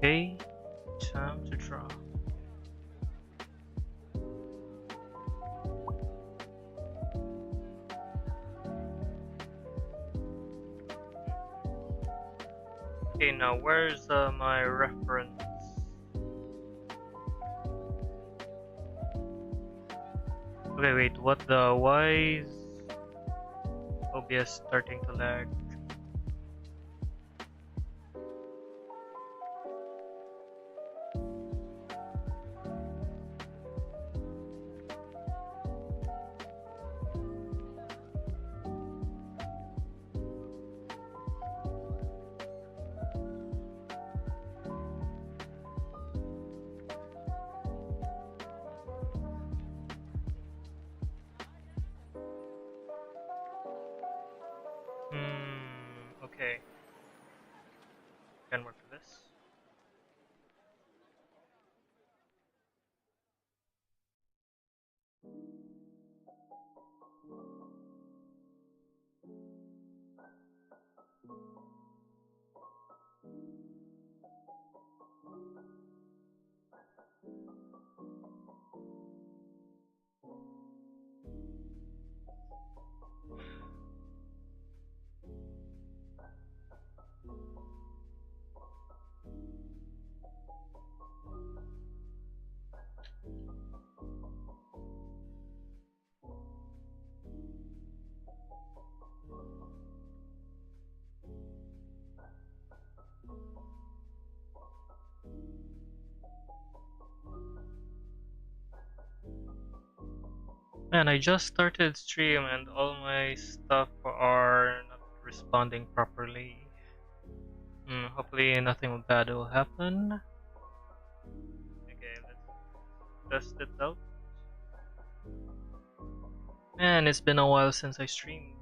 Okay, time to draw. Okay, now where's my reference? Okay, wait, what the? Why is OBS starting to lag? Okay. Can work with this. Man, I just started stream and all my stuff are not responding properly. Hopefully nothing bad will happen. Okay, let's test it out. Man, it's been a while since I streamed.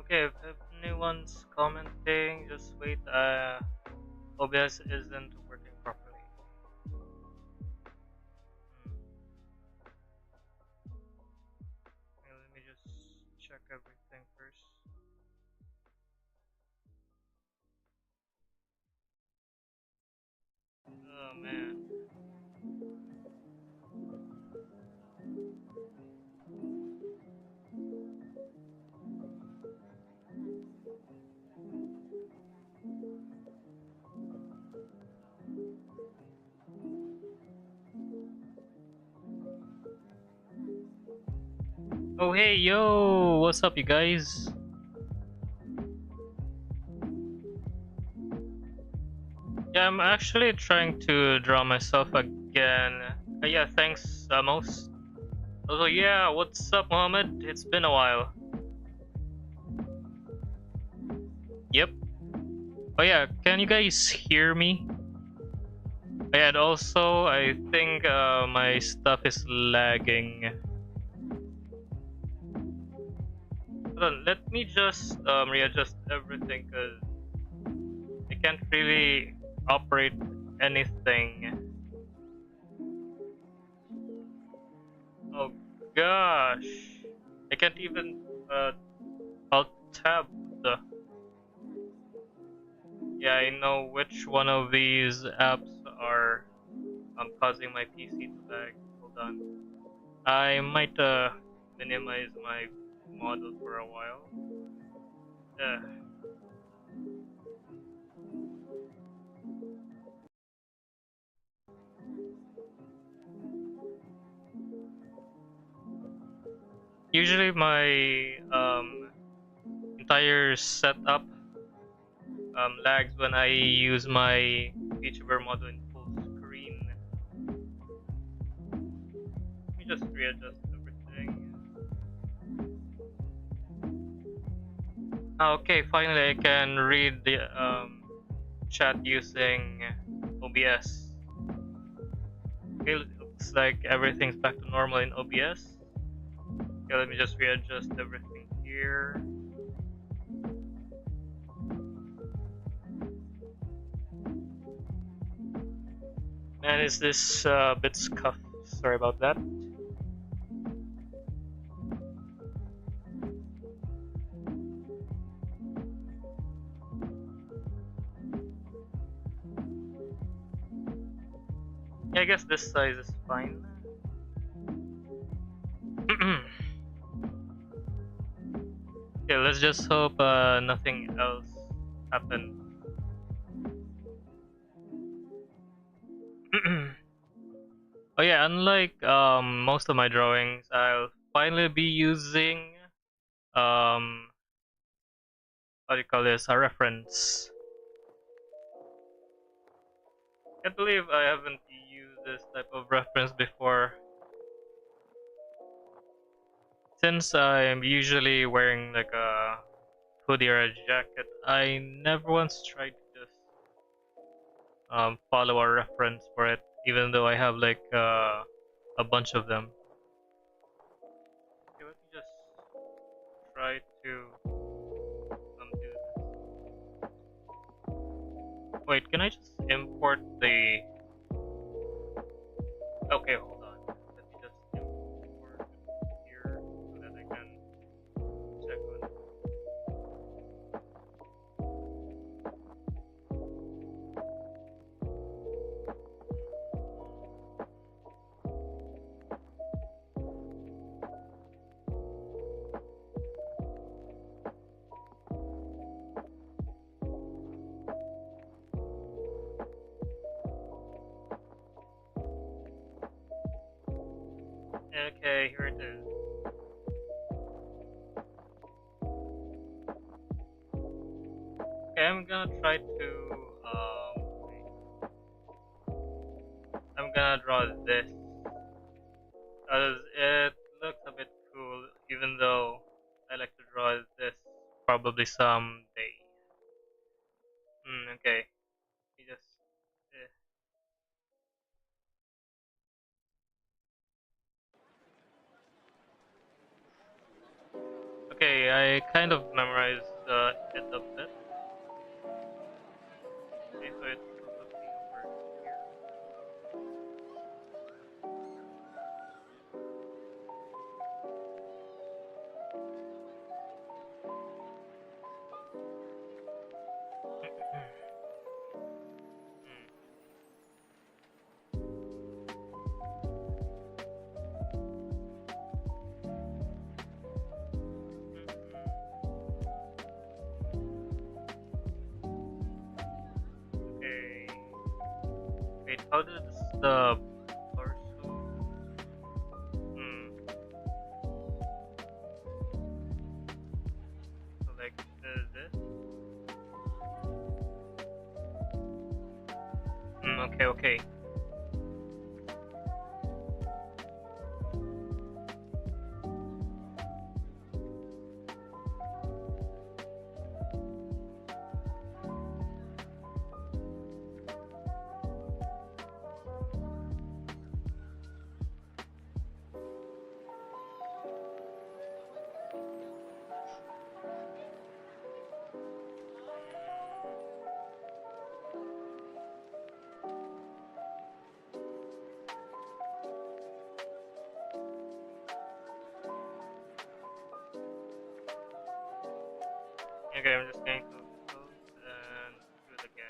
Okay, if anyone's commenting, just wait. OBS isn't working properly. Okay, let me just check everything first. Oh man. Oh hey yo, what's up you guys? Yeah, I'm actually trying to draw myself again. Yeah, thanks most. Also, yeah, what's up Mohammed? It's been a while. Yep. Oh yeah, can you guys hear me? Yeah, and also I think my stuff is lagging. Hold on, let me just readjust everything because I can't really operate anything. Oh gosh, I can't even alt tab the. Yeah, I know which one of these apps are causing my PC to lag. Hold on. I might minimize my model for a while. Uh, Usually my entire setup lags when I use my VTuber model in full screen. Let me just readjust everything. Okay, finally I can read the chat using OBS. Okay, looks like everything's back to normal in OBS. Okay, let me just readjust everything here. Man, is this a bit scuffed? Sorry about that. Yeah, I guess this size is fine. Okay, let's just hope nothing else happened. Oh yeah, unlike most of my drawings, I'll finally be using um what do you call this? A reference. Can't believe I haven't used this type of reference before. Since I'm usually wearing like a hoodie or a jacket, I never once tried to just follow a reference for it, even though I have like a bunch of them. Okay, let me just try to do this. Wait, can I just import the? Okay, hold on. Let me just import here so that I can check on it. Okay, here it is. Okay, I'm gonna try to I'm gonna draw this as it looks a bit cool, even though I like to draw this probably someday. Okay, you just eh. Okay, I kind of memorized it a bit. Okay, so it's probably over here. Okay. Wait, how does the torso? Hmm. So like this. Okay, okay. Okay, I'm just going to close and do it again.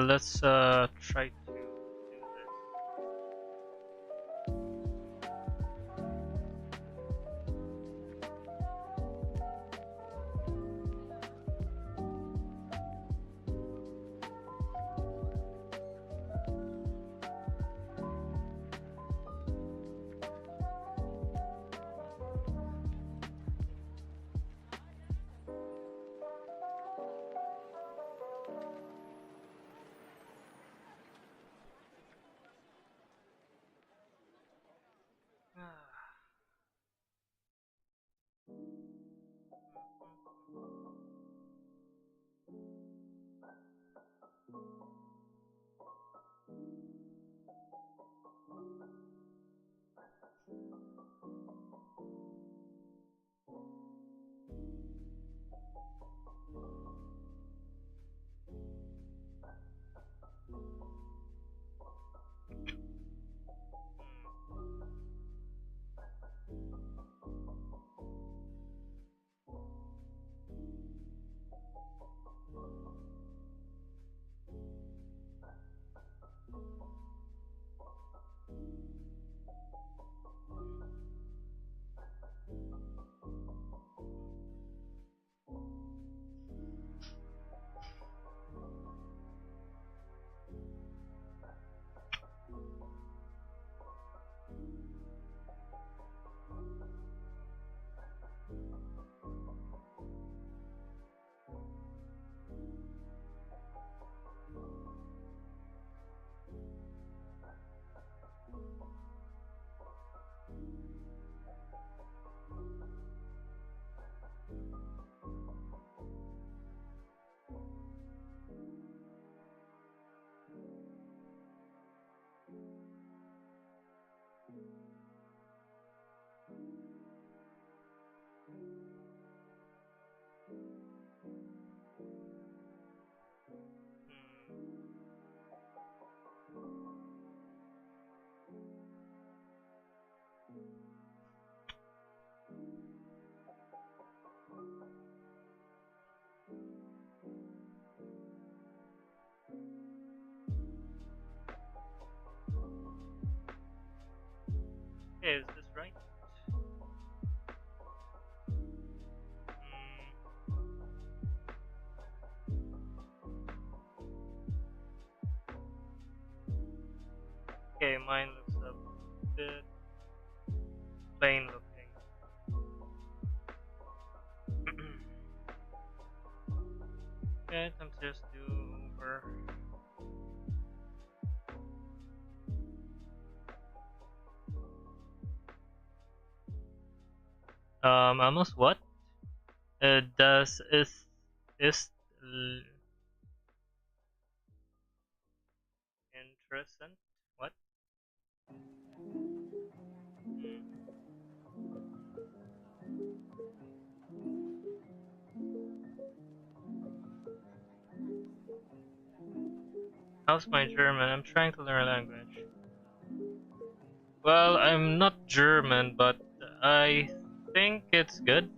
let's try to do this. Is this right? Okay, mine looks a bit plain looking. Okay, I'm just do over. Almost what? Does is interesting? What? How's my German? I'm trying to learn a language. Well, I'm not German, but I think it's good.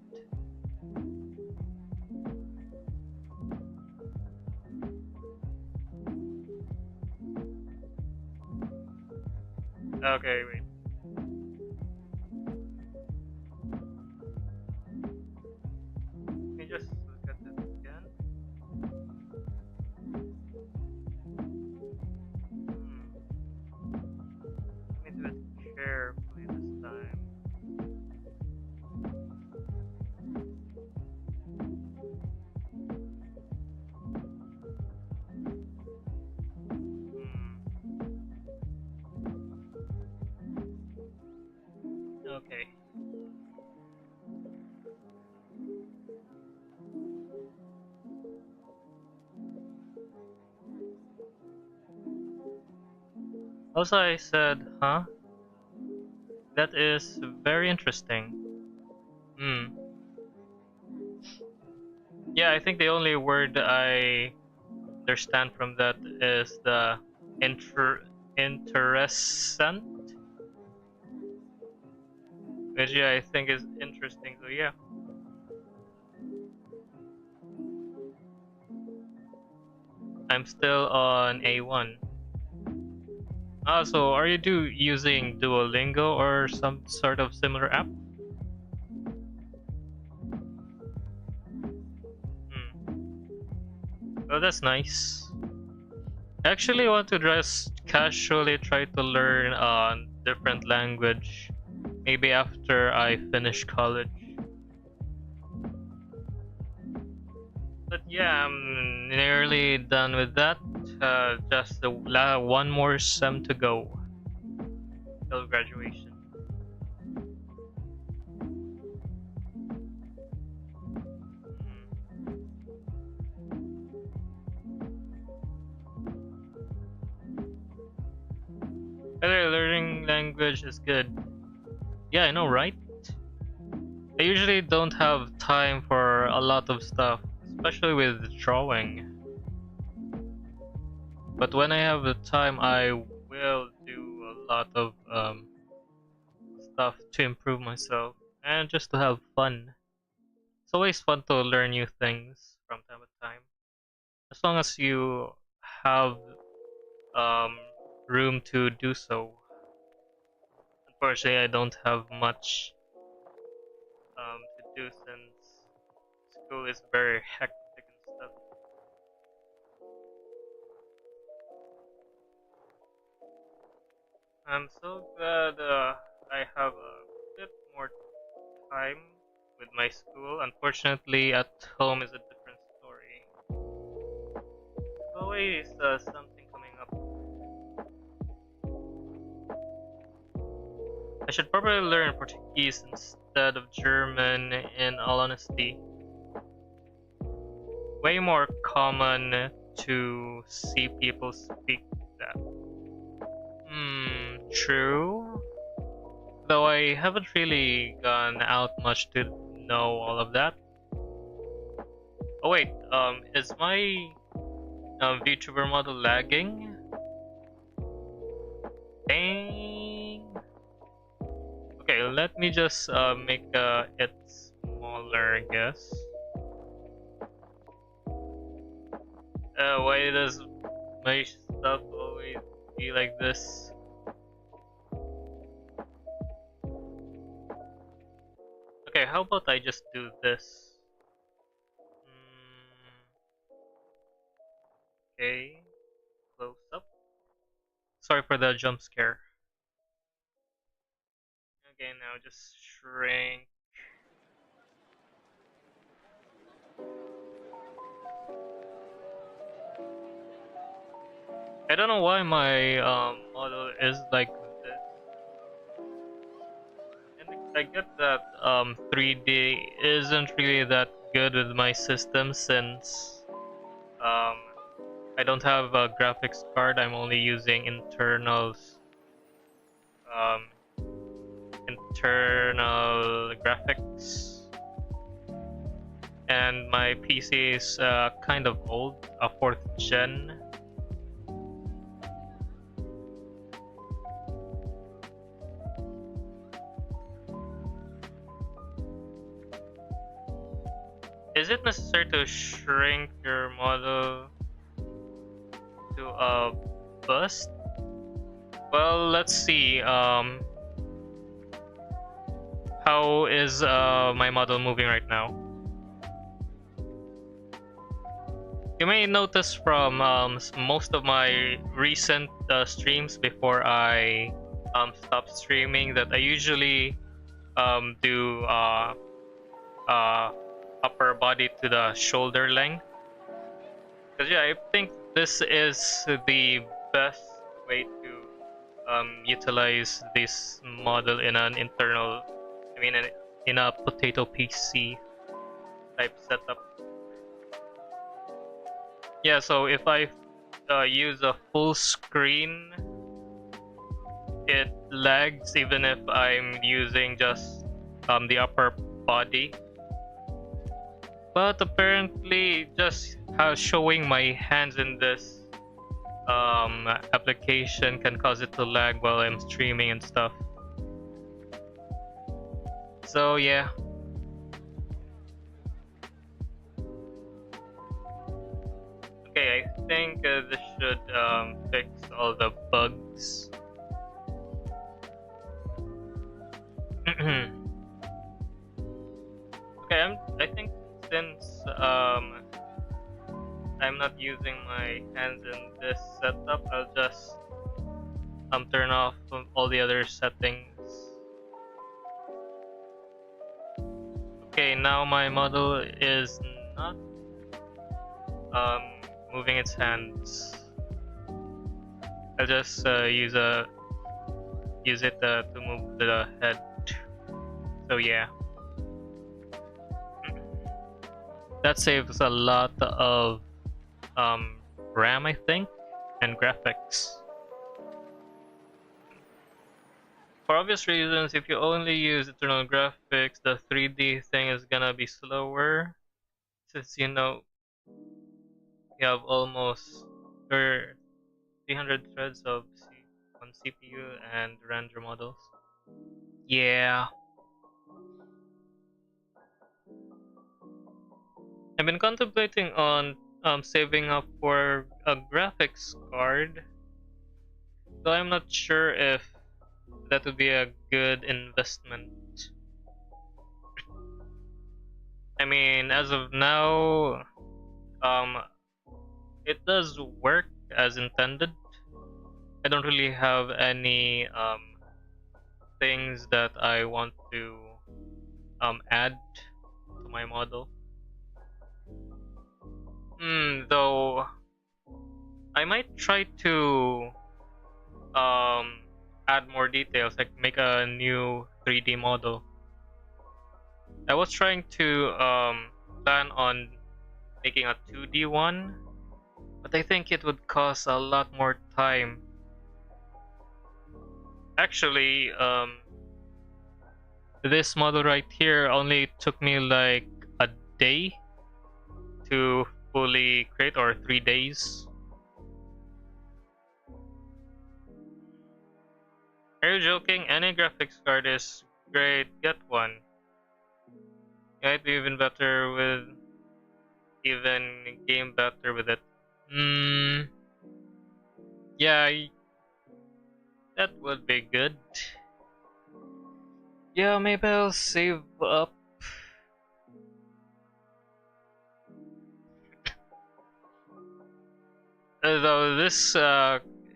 Okay, wait. Let me just look at this again. Let me do it carefully this time. Okay. Also, I said, huh? That is very interesting. Hmm. Yeah, I think the only word I understand from that is the interessant, which yeah, I think is interesting. So yeah. I'm still on A1. Also, are you using Duolingo or some sort of similar app? Hmm. Oh, that's nice. I actually want to just casually try to learn a different language, maybe after I finish college. But yeah, I'm nearly done with that. Just one more sem to go till graduation. Whether learning language is good. Yeah, I know, right? I usually don't have time for a lot of stuff, especially with drawing. But when I have the time, I will do a lot of stuff to improve myself and just to have fun. It's always fun to learn new things from time to time, as long as you have um, room to do so. Unfortunately, I don't have much to do since school is very hectic and stuff. I'm so glad I have a bit more time with my school. Unfortunately, at home is a different story. Always something coming up. I should probably learn Portuguese instead of German, in all honesty. Way more common to see people speak that. True. Though I haven't really gone out much to know all of that. Oh wait, is my VTuber model lagging? Dang. Okay, let me just make it smaller, I guess. Why does my stuff always be like this? Okay, how about I just do this? Okay, close up. Sorry for the jump scare. Okay, now just shrink. I don't know why my model is like this. And I get that 3D isn't really that good with my system since um, I don't have a graphics card. I'm only using um, internal graphics, and my PC is kind of old, a fourth gen. Is it necessary to shrink your model to a bust? Well, let's see. How is my model moving right now? You may notice from most of my recent streams before I stop streaming that I usually do upper body to the shoulder length. Because yeah, I think this is the best way to utilize this model in an internal, I mean, in a potato PC type setup. Yeah, so if I use a full screen, it lags even if I'm using just the upper body. But apparently, just showing my hands in this application can cause it to lag while I'm streaming and stuff. So yeah. Okay, I think think this should fix all the bugs. Okay, I think since I'm not using my hands in this setup, I'll just turn off all the other settings. Okay, now my model is not moving its hands. I'll just use it to move the head. So yeah, that saves a lot of RAM, I think, and graphics. For obvious reasons, if you only use internal graphics, the 3D thing is gonna be slower, since you have almost 300 threads of on CPU and render models. Yeah. I've been contemplating on saving up for a graphics card, though I'm not sure if that would be a good investment. I mean, as of now, it does work as intended. I don't really have any things that I want to add to my model. Though I might try to add more details, like make a new 3D model. I was trying to plan on making a 2D one, but I think it would cost a lot more time. Actually, this model right here only took me like a day to fully create, or 3 days. Are you joking? Any graphics card is great, get one. It might be even better with, even game better with it. Yeah, that would be good. Yeah, maybe I'll save up. Though this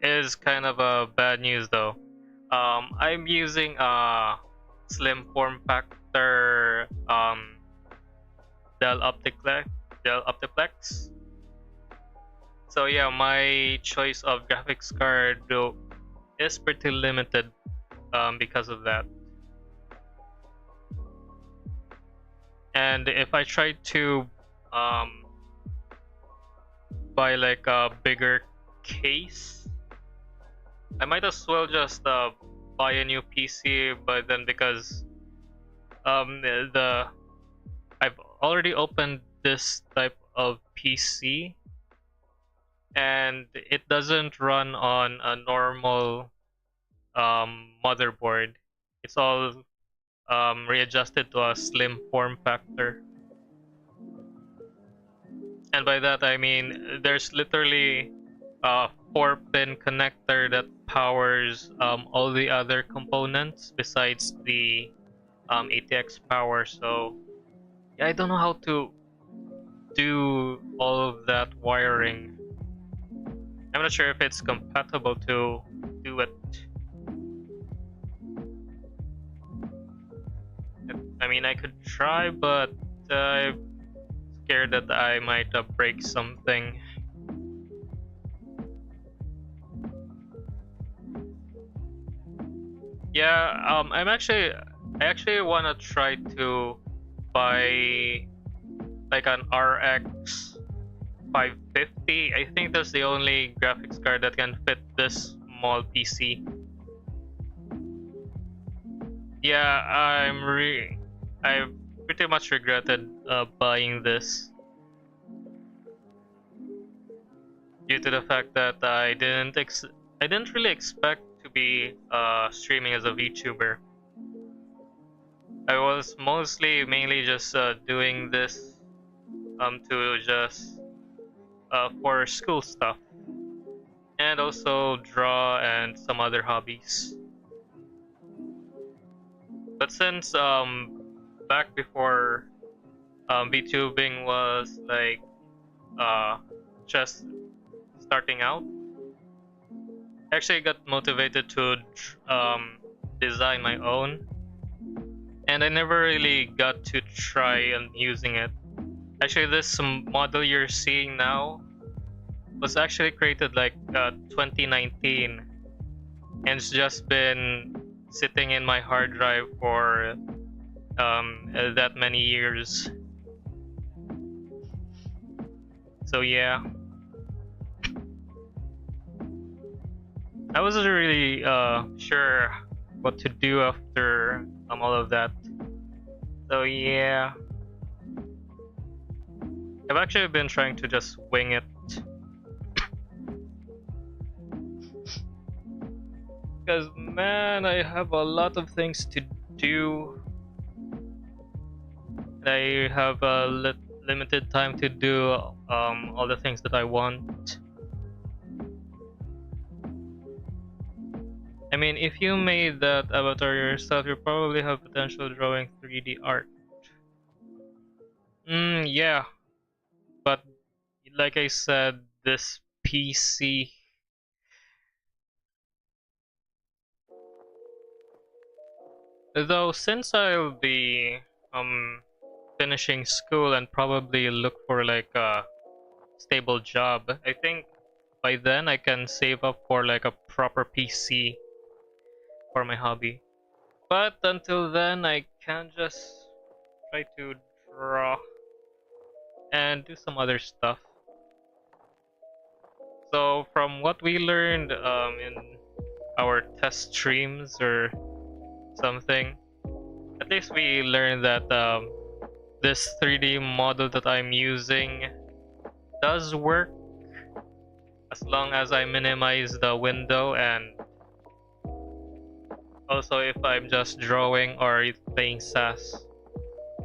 is kind of a bad news though. I'm using a slim form factor Dell Optiplex. So yeah, my choice of graphics card is pretty limited because of that. And if I try to buy like a bigger case, I might as well just buy a new PC. But then, because I've already opened this type of PC, and it doesn't run on a normal motherboard. It's all readjusted to a slim form factor. And by that I mean there's literally a 4-pin connector that powers all the other components besides the ATX power. So yeah, I don't know how to do all of that wiring. I'm not sure if it's compatible to do it. I mean, I could try, but I'm scared that I might break something. Yeah, I actually want to try to buy like an RX 550. I think that's the only graphics card that can fit this small PC. Yeah, I pretty much regretted buying this due to the fact that I didn't really expect to be streaming as a VTuber. I was mainly just doing this to just for school stuff. and also draw and some other hobbies. But since back before VTubing was like just starting out, I actually got motivated to design my own, and I never really got to try and using it. Actually, this model you're seeing now was actually created like 2019, and it's just been sitting in my hard drive for that many years. So yeah, I wasn't really sure what to do after all of that. So yeah, I've actually been trying to just wing it. Because man, I have a lot of things to do. I have a limited time to do all the things that I want. I mean, if you made that avatar yourself, you probably have potential drawing 3D art. Yeah. But like I said, this PC... Though since I'll be finishing school and probably look for like a stable job, I think by then I can save up for like a proper PC for my hobby. But until then, I can just try to draw and do some other stuff. So from what we learned in our test streams or something, at least we learned that this 3D model that I'm using does work as long as I minimize the window, and also if I'm just drawing or playing SAS.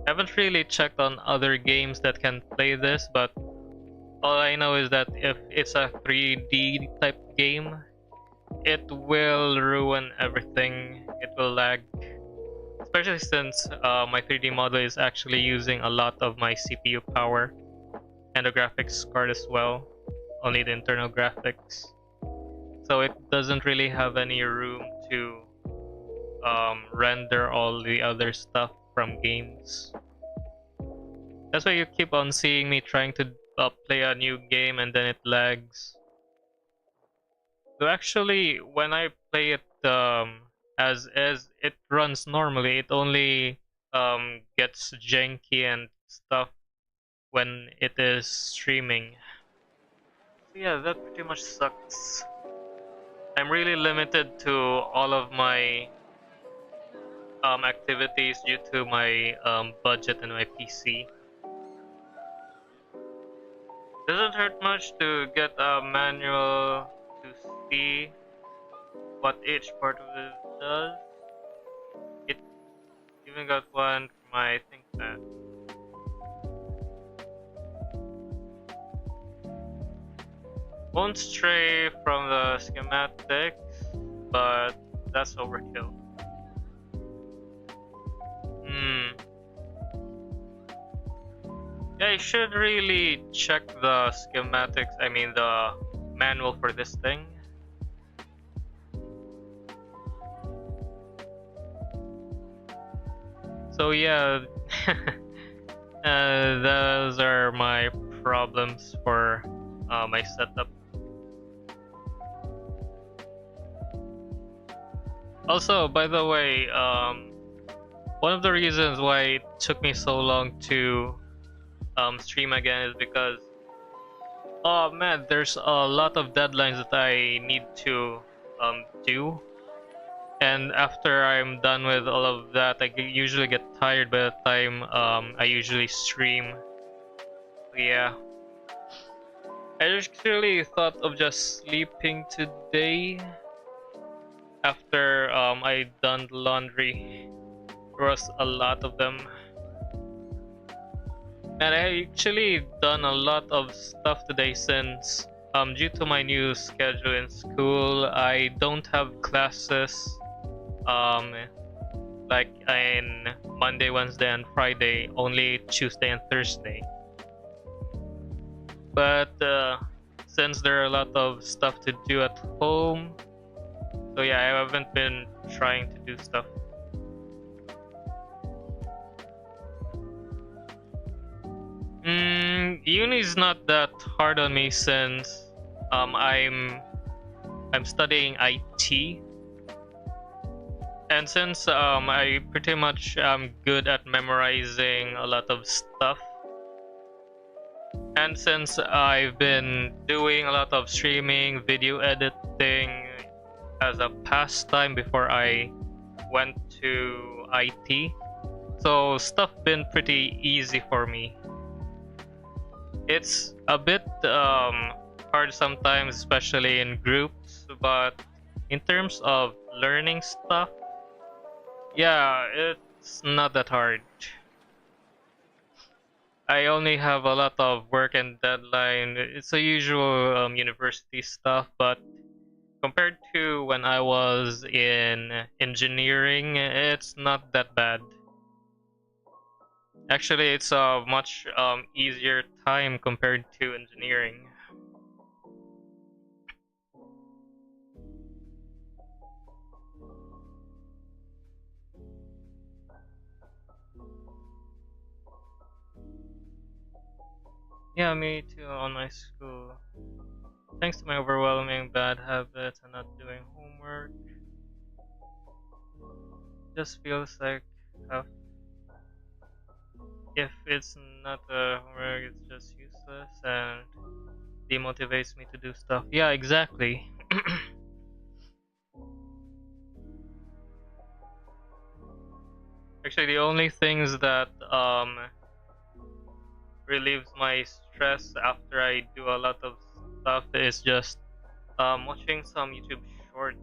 I haven't really checked on other games that can play this, but all I know is that if it's a 3D type game, it will ruin everything. It will lag. Especially since my 3D model is actually using a lot of my CPU power and the graphics card as well. Only the internal graphics. So it doesn't really have any room to render all the other stuff from games. That's why you keep on seeing me trying to play a new game and then it lags. So actually, when I play it as it runs normally, it only gets janky and stuff when it is streaming. So yeah, that pretty much sucks. I'm really limited to all of my activities due to my budget and my PC. Doesn't hurt much to get a manual to see what each part of it does. It even got one for my ThinkPad. Won't stray from the schematics, but that's overkill. Yeah, I should really check the schematics, I mean the manual for this thing. So yeah, those are my problems for my setup. Also, by the way, one of the reasons why it took me so long to stream again is because, oh man, there's a lot of deadlines that I need to do, and after I'm done with all of that, I usually get tired by the time I usually stream. So yeah, I actually thought of just sleeping today after I done the laundry. There was a lot of them. And I actually done a lot of stuff today since Due to my new schedule in school, I don't have classes um like in Monday, Wednesday, and Friday, only Tuesday and Thursday. But since there are a lot of stuff to do at home, so yeah, I haven't been trying to do stuff. Uni is not that hard on me since I'm studying IT, and since I pretty much am good at memorizing a lot of stuff, and since I've been doing a lot of streaming, video editing as a pastime before I went to IT, so stuff been pretty easy for me. It's a bit hard sometimes, especially in groups, but in terms of learning stuff, yeah, it's not that hard. I only have a lot of work and deadline. It's a usual university stuff, but compared to when I was in engineering, it's not that bad. Actually, it's a much easier time compared to engineering. Yeah, me too on my school. Thanks to my overwhelming bad habits and not doing homework, just feels like uh, if it's not homework, it's just useless and demotivates me to do stuff. Yeah, exactly. Actually, the only things that relieves my stress after I do a lot of stuff is just watching some YouTube shorts.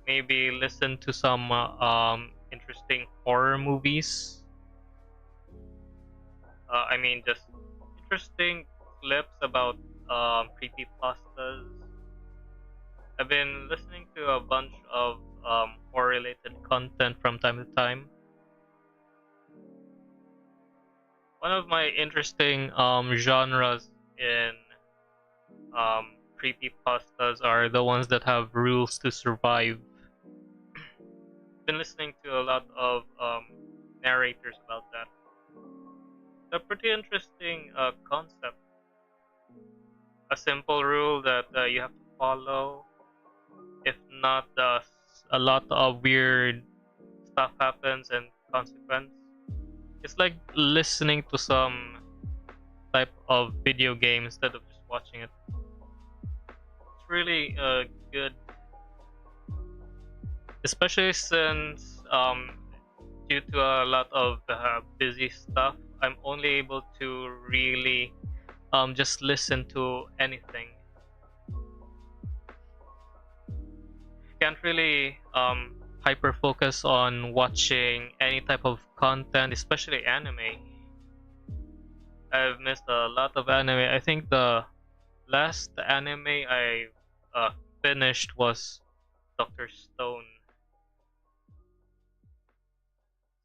Maybe listen to some interesting horror movies. I mean, just interesting clips about creepypastas. I've been listening to a bunch of horror-related content from time to time. One of my interesting genres in creepypastas are the ones that have rules to survive. Been listening to a lot of narrators about that. It's a pretty interesting concept. A simple rule that you have to follow. If not, a lot of weird stuff happens and consequence. It's like listening to some type of video game instead of just watching it. It's really good, especially since due to a lot of busy stuff, I'm only able to really just listen to anything. Can't really hyper focus on watching any type of content, especially anime. I've missed a lot of anime. I think the last anime I finished was Doctor Stone.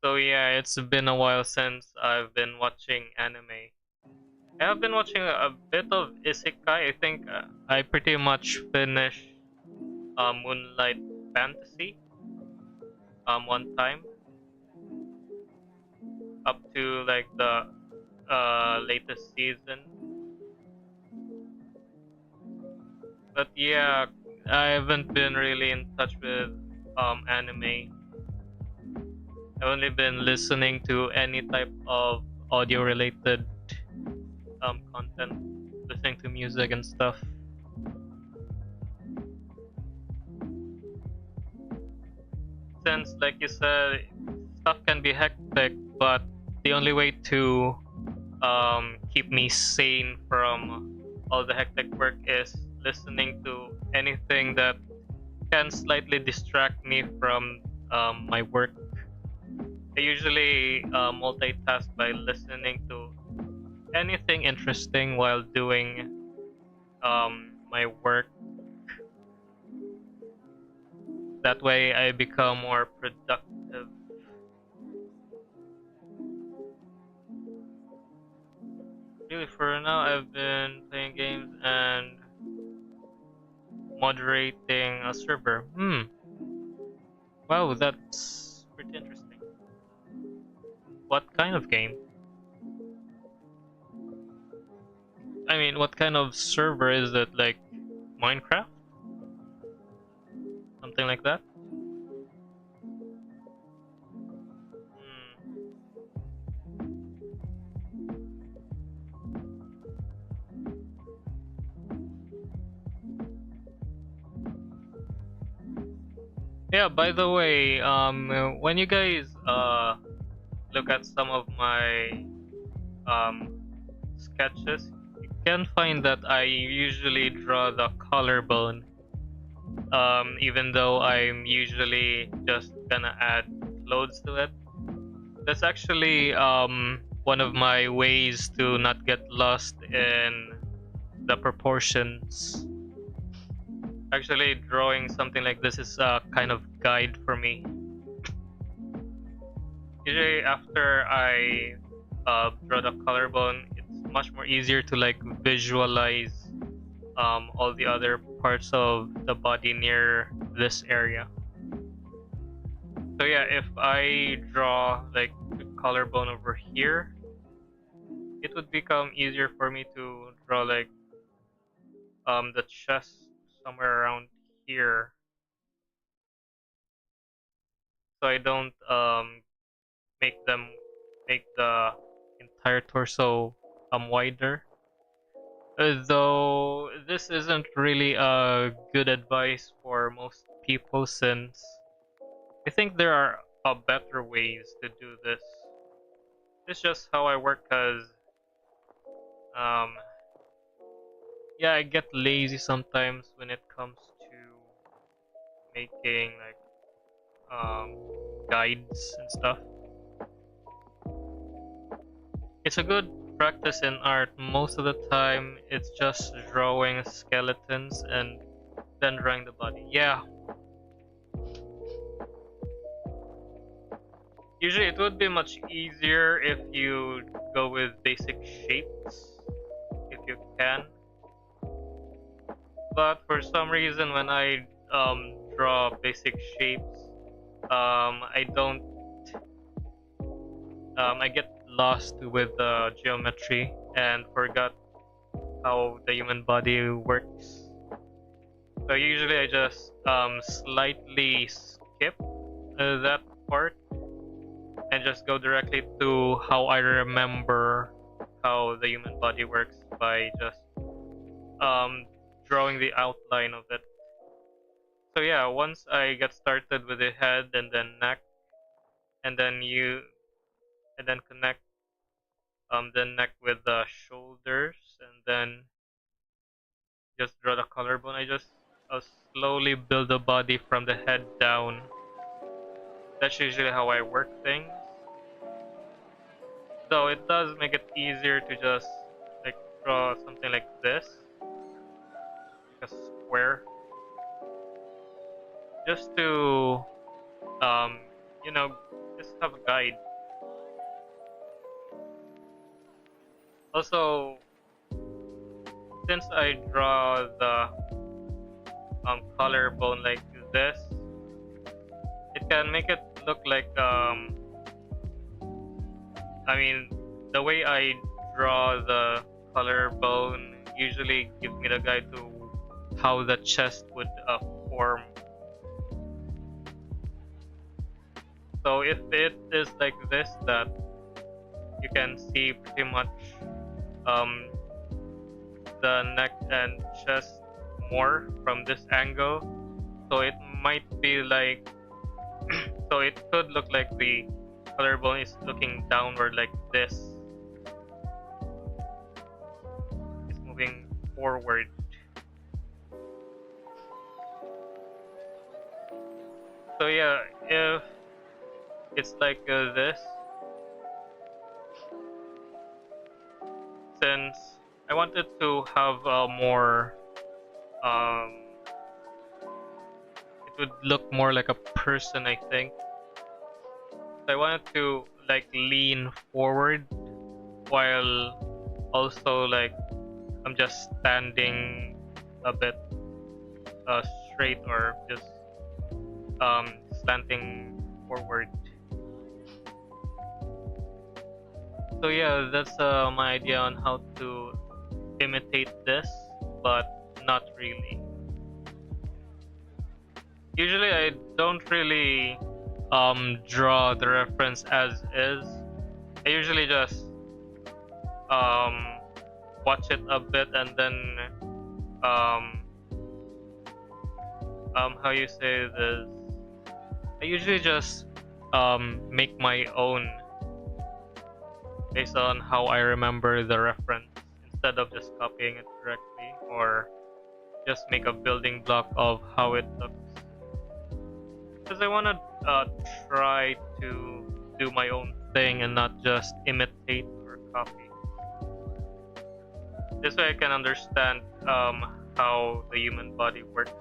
So yeah, it's been a while since I've been watching anime. I have been watching a bit of isekai. I think I pretty much finished Moonlight Fantasy one time up to like the latest season. But yeah, I haven't been really in touch with anime. I've only been listening to any type of audio related content, listening to music and stuff. Since, like you said, stuff can be hectic, but the only way to keep me sane from all the hectic work is listening to anything that can slightly distract me from my work. I usually multitask by listening to anything interesting while doing my work. That way I become more productive. Really, for now, I've been playing games and moderating a server. Wow, that's pretty interesting. What kind of game? I mean, what kind of server is it? Like Minecraft? Something like that? Hmm. Yeah, by the way, when you guys look at some of my um sketches, you can find that I usually draw the collarbone. Even though I'm usually just gonna add clothes to it. That's actually one of my ways to not get lost in the proportions. Actually, drawing something like this is a kind of guide for me. Usually, after I draw the collarbone, it's much more easier to like visualize all the other parts of the body near this area. So yeah, if I draw like the collarbone over here, it would become easier for me to draw like the chest somewhere around here, so I don't make them make the entire torso wider. Though this isn't really a good advice for most people, since I think there are better ways to do this. It's just how I work, cause um yeah, I get lazy sometimes when it comes to making like guides and stuff. It's a good practice in art. Most of the time, it's just drawing skeletons and then drawing the body. Yeah, usually it would be much easier if you go with basic shapes, if you can. But for some reason, when I draw basic shapes, I don't. I get lost with the geometry and forgot how the human body works. So usually I just slightly skip that part and just go directly to how I remember how the human body works by just um, drawing the outline of it. So yeah, once I get started with the head and then neck, and then connect the neck with the shoulders, and then just draw the collarbone. I just slowly build the body from the head down. That's usually how I work things. So it does make it easier to just like draw something like this, like a square, just to um, you know, just have a guide. Also, since I draw the collarbone like this, it can make it look like I mean, the way I draw the collarbone usually gives me the guide to how the chest would form. So if it is like this, that you can see pretty much um, the neck and chest more from this angle. So it might be like, so it could look like the collarbone is looking downward like this. It's moving forward. So yeah, if it's like this, since I wanted to have more um it would look more like a person, I think. So I wanted to like lean forward while also like I'm just standing a bit straight or just slanting forward. So yeah, that's my idea on how to imitate this, but not really. Usually I don't really draw the reference as is. I usually just um watch it a bit and then um how you say this, I usually just make my own based on how I remember the reference instead of just copying it directly or just make a building block of how it looks. Because I want to try to do my own thing and not just imitate or copy. This way I can understand how the human body works.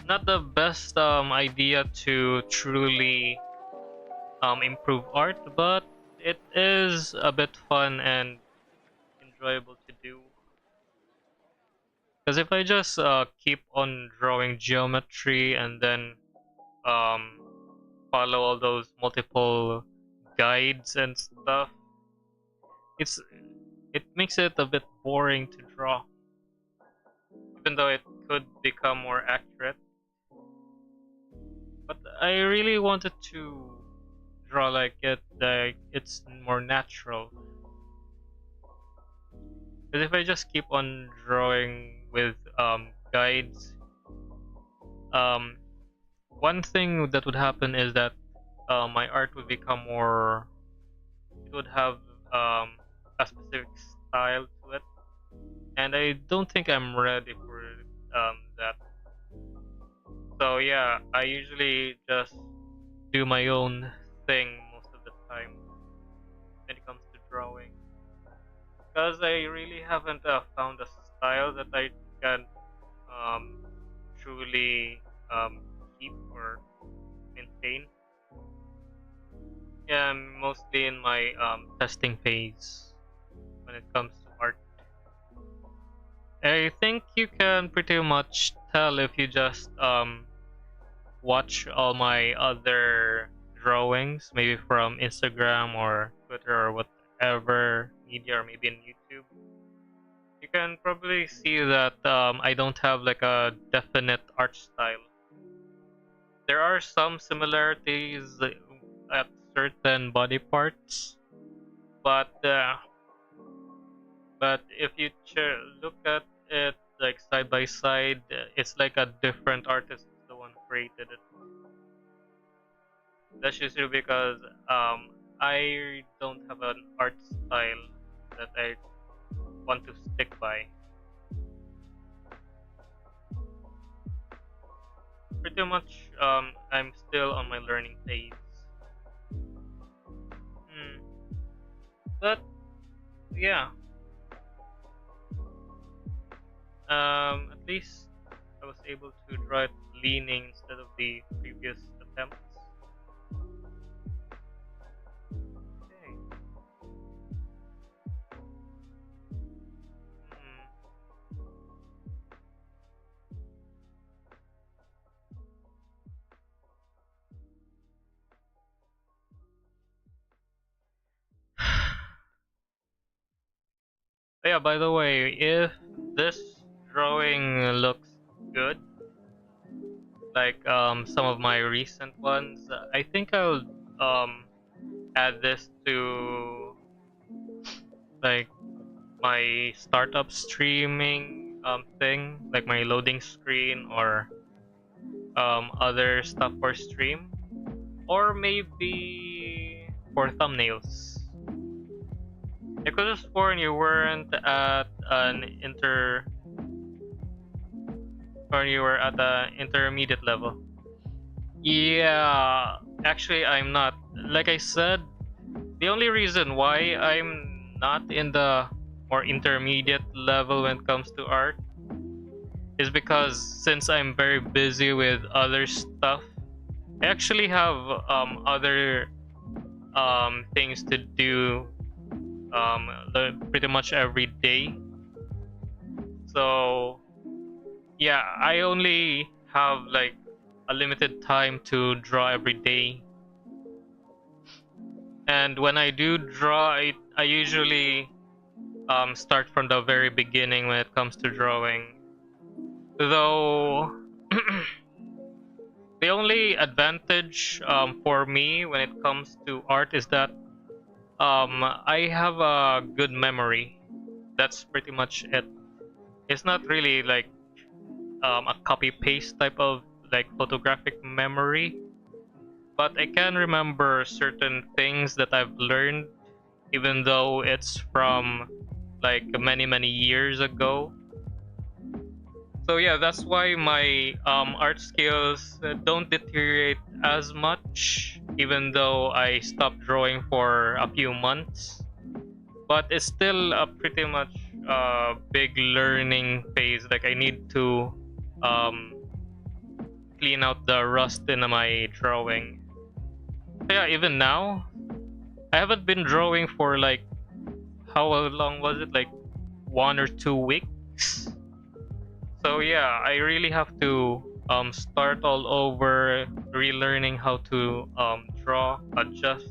Not the best idea to truly improve art, but it is a bit fun and enjoyable to do. Because if I just keep on drawing geometry and then um, follow all those multiple guides and stuff, it's it makes it a bit boring to draw. Even though it could become more accurate, but I really wanted to draw like it's more natural. Because if I just keep on drawing with guides, um, one thing that would happen is that my art would become more. It would have um, a specific style to it, and I don't think I'm ready for that. So yeah, I usually just do my own thing most of the time when it comes to drawing, because I really haven't found a style that I can um, truly um, keep or maintain. Yeah, I'm mostly in my testing phase when it comes to art. I think you can pretty much tell if you just watch all my other drawings, maybe from Instagram or Twitter or whatever media, or maybe in YouTube. You can probably see that I don't have like a definite art style. There are some similarities at certain body parts, but if you look at it like side by side, it's like a different artist is the one who created it. That's usually because I don't have an art style that I want to stick by. Pretty much, I'm still on my learning phase. Hmm. But yeah, at least I was able to draw it leaning instead of the previous attempts. Okay. Hmm. Yeah, by the way, if this drawing looks good, like some of my recent ones, I think I'll um add this to like my startup streaming thing, like my loading screen or other stuff for stream, or maybe for thumbnails. I could have sworn you weren't at an or you were at an intermediate level. Yeah, actually, I'm not. Like I said, the only reason why I'm not in the more intermediate level when it comes to art is because since I'm very busy with other stuff, I actually have other things to do pretty much every day. So yeah, I only have like a limited time to draw every day. And when I do draw, I usually start from the very beginning when it comes to drawing. Though the only advantage for me when it comes to art is that I have a good memory. That's pretty much it. It's not really like a copy paste type of like photographic memory, but I can remember certain things that I've learned, even though it's from like many years ago. So yeah, that's why my art skills don't deteriorate as much, even though I stopped drawing for a few months. But it's still a pretty much big learning phase. Like I need to um, clean out the rust in my drawing. So yeah, even now, I haven't been drawing for like how long was it? Like 1 or 2 weeks. So yeah, I really have to start all over, relearning how to draw, adjust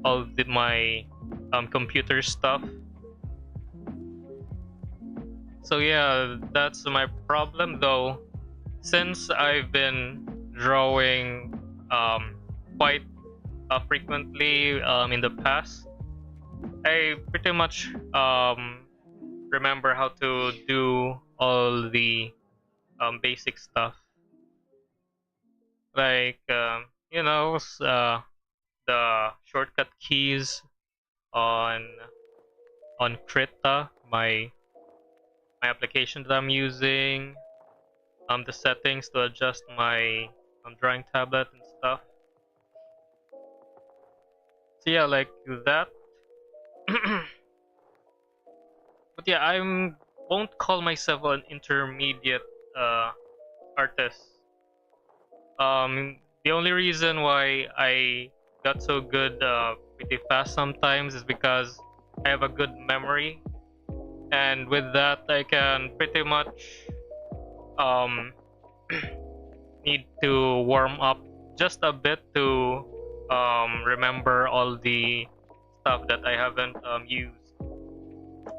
all my computer stuff. So yeah, that's my problem though. Since I've been drawing quite frequently in the past, I pretty much remember how to do all the basic stuff, like the shortcut keys on Krita, my application that I'm using, the settings to adjust my drawing tablet and stuff. So yeah, like that. But yeah, won't call myself an intermediate uh, artist. The only reason why I got so good pretty fast sometimes is because I have a good memory, and with that I can pretty much um, need to warm up just a bit to remember all the stuff that I haven't used.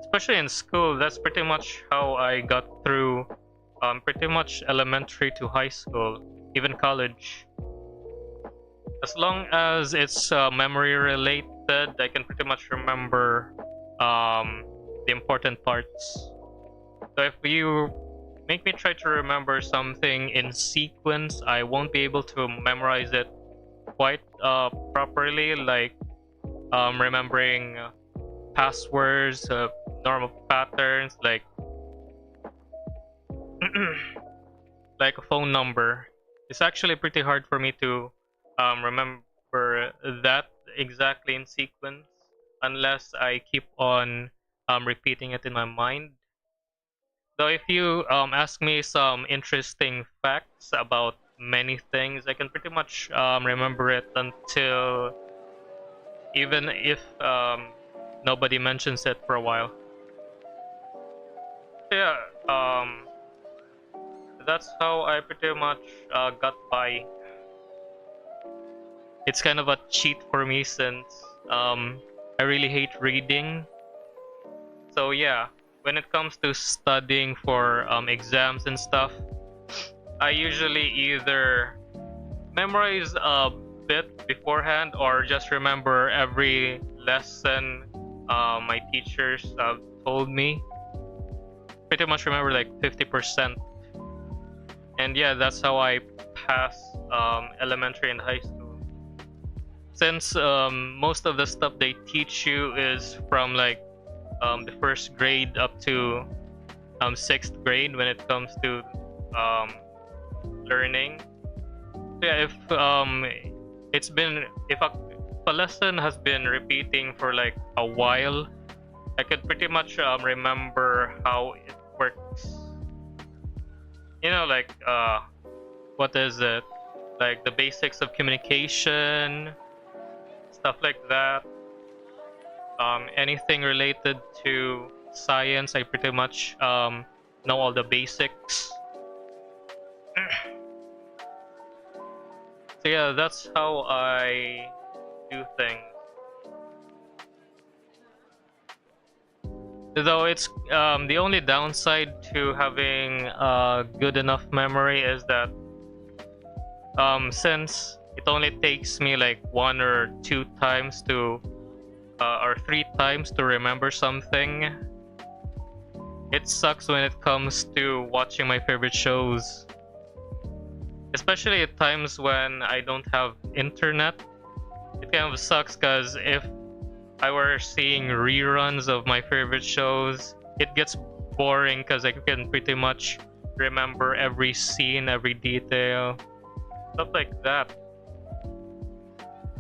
Especially in school, that's pretty much how I got through pretty much elementary to high school, even college. As long as it's memory related, I can pretty much remember the important parts. So if you make me try to remember something in sequence, I won't be able to memorize it quite properly, like remembering passwords, normal patterns, like like a phone number. It's actually pretty hard for me to remember that exactly in sequence unless I keep on repeating it in my mind. So if you ask me some interesting facts about many things, I can pretty much remember it until even if nobody mentions it for a while. Yeah, that's how I pretty much got by. It's kind of a cheat for me since I really hate reading. So yeah, when it comes to studying for exams and stuff, I usually either memorize a bit beforehand or just remember every lesson my teachers told me. Pretty much remember like 50%. And yeah, that's how I pass elementary and high school. Since most of the stuff they teach you is from like the first grade up to sixth grade when it comes to learning. Yeah, if if a lesson has been repeating for like a while, I could pretty much remember how it works. You know, like what is it? Like the basics of communication, stuff like that. Anything related to science, I pretty much know all the basics. So yeah, that's how I do things. Though it's the only downside to having good enough memory is that since it only takes me like one or two times to or three times to remember something, it sucks when it comes to watching my favorite shows. Especially at times when I don't have internet. It kind of sucks because if I were seeing reruns of my favorite shows, it gets boring because I can pretty much remember every scene, every detail, stuff like that.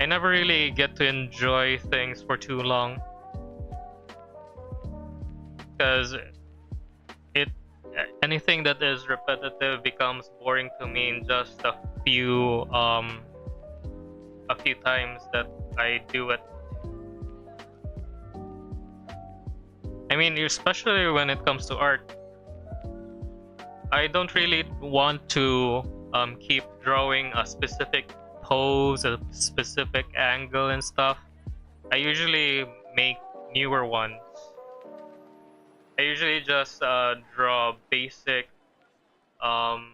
I never really get to enjoy things for too long because it anything that is repetitive becomes boring to me in just a few times that I do it. I mean, especially when it comes to art, I don't really want to keep drawing a specific pose, a specific angle and stuff. I usually make newer ones. I usually just draw basic um,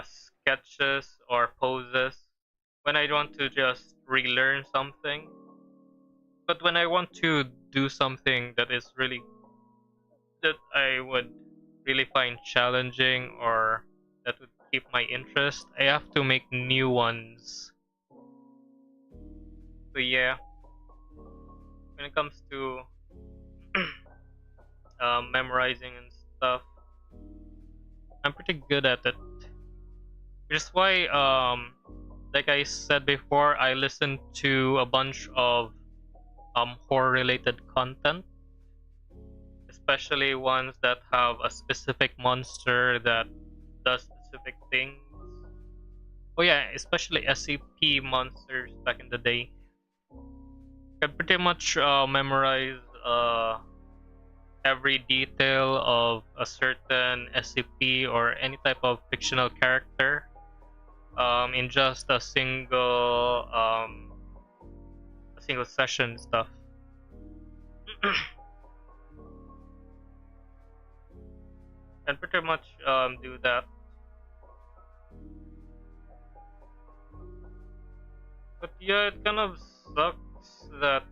sketches or poses when I want to just relearn something. But when I want to do something that is really that I would really find challenging or that would keep my interest, I have to make new ones. So yeah, when it comes to memorizing and stuff, I'm pretty good at it. Which is why, like I said before, I listen to a bunch of horror-related content, especially ones that have a specific monster that does specific things. Oh yeah, especially SCP monsters back in the day. I pretty much memorize every detail of a certain SCP or any type of fictional character in just a single session stuff. And pretty much do that. But yeah, it kind of sucks that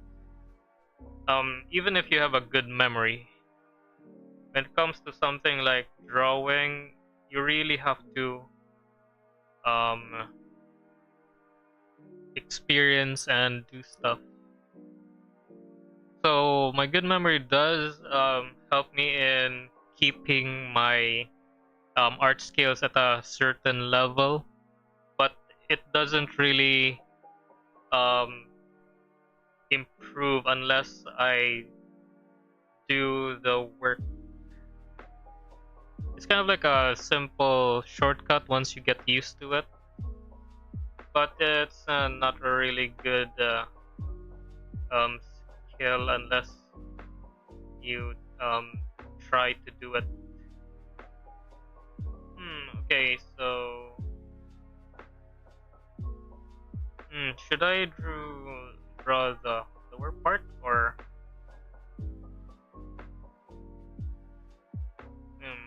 even if you have a good memory, when it comes to something like drawing, you really have to um, experience and do stuff. So my good memory does help me in keeping my art skills at a certain level, but it doesn't really um, improve unless I do the work. It's kind of like a simple shortcut once you get used to it, but it's not a really good um, skill unless you try to do it. Okay, so should I draw the lower part or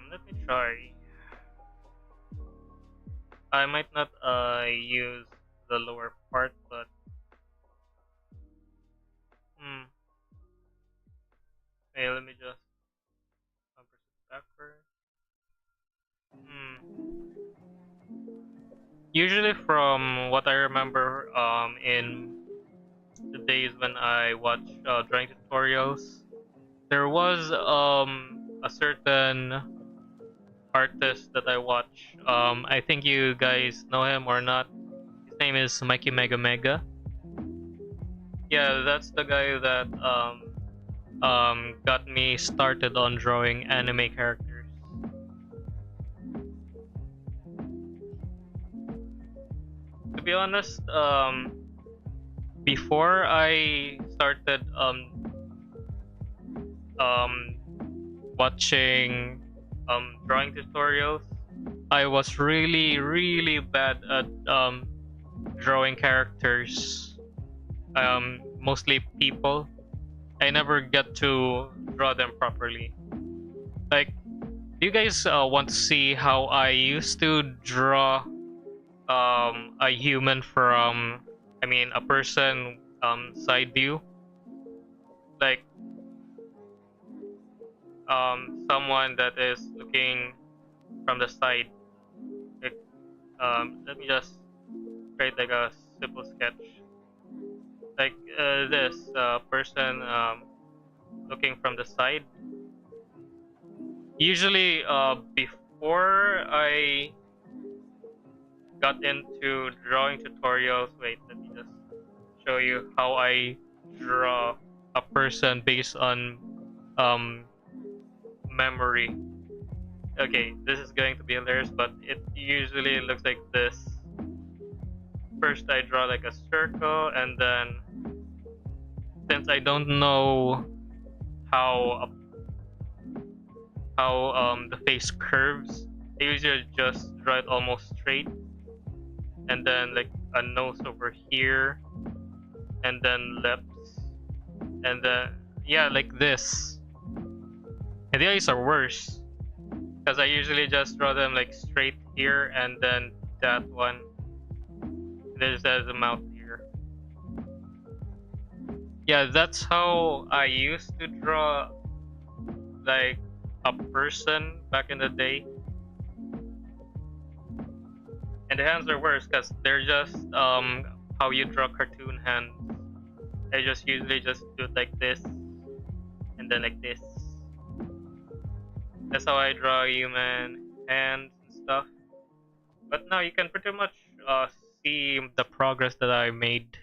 let me try. I might not use the lower part, but hey, let me just press it backward. Usually, from what I remember, in the days when I watched drawing tutorials, there was a certain artist that I watch. I think you guys know him or not. His name is Mikey Mega Mega. Yeah, that's the guy that got me started on drawing anime characters. To be honest, before I started um, watching drawing tutorials, I was really bad at drawing characters. Mostly people. I never get to draw them properly. Like, do you guys want to see how I used to draw a human from, I mean, a person side view? Like, someone that is looking from the side. Like, let me just create like a simple sketch. Like this person looking from the side. Usually, before I got into drawing tutorials, wait, let me just show you how I draw a person based on um, memory. Okay, this is going to be hilarious, but it usually looks like this. First, I draw like a circle, and then since I don't know how the face curves, I usually just draw it almost straight, and then like a nose over here, and then lips, and then yeah, like this. And the eyes are worse because I usually just draw them like straight here, and then that one. There's a mouth here. Yeah, that's how I used to draw like a person back in the day. And the hands are worse because they're just how you draw cartoon hands. I just usually just do it like this and then like this. That's how I draw human hands and stuff. But now you can pretty much see the progress that I made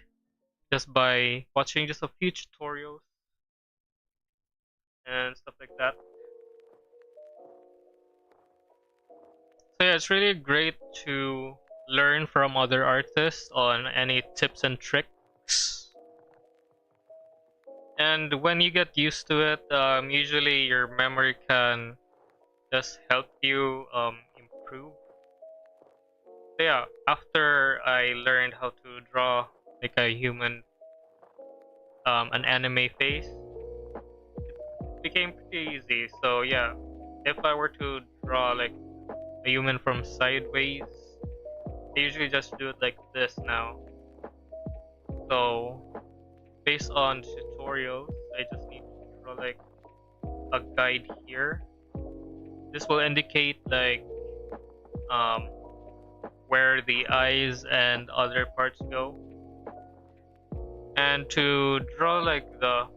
just by watching just a few tutorials and stuff like that. So yeah, it's really great to learn from other artists on any tips and tricks. And when you get used to it, usually your memory can just help you improve. So yeah, after I learned how to draw like a human, an anime face, it became pretty easy. So yeah, if I were to draw like a human from sideways, I usually just do it like this now. So based on tutorials, I just need to draw like a guide here. This will indicate like um, where the eyes and other parts go. And to draw like the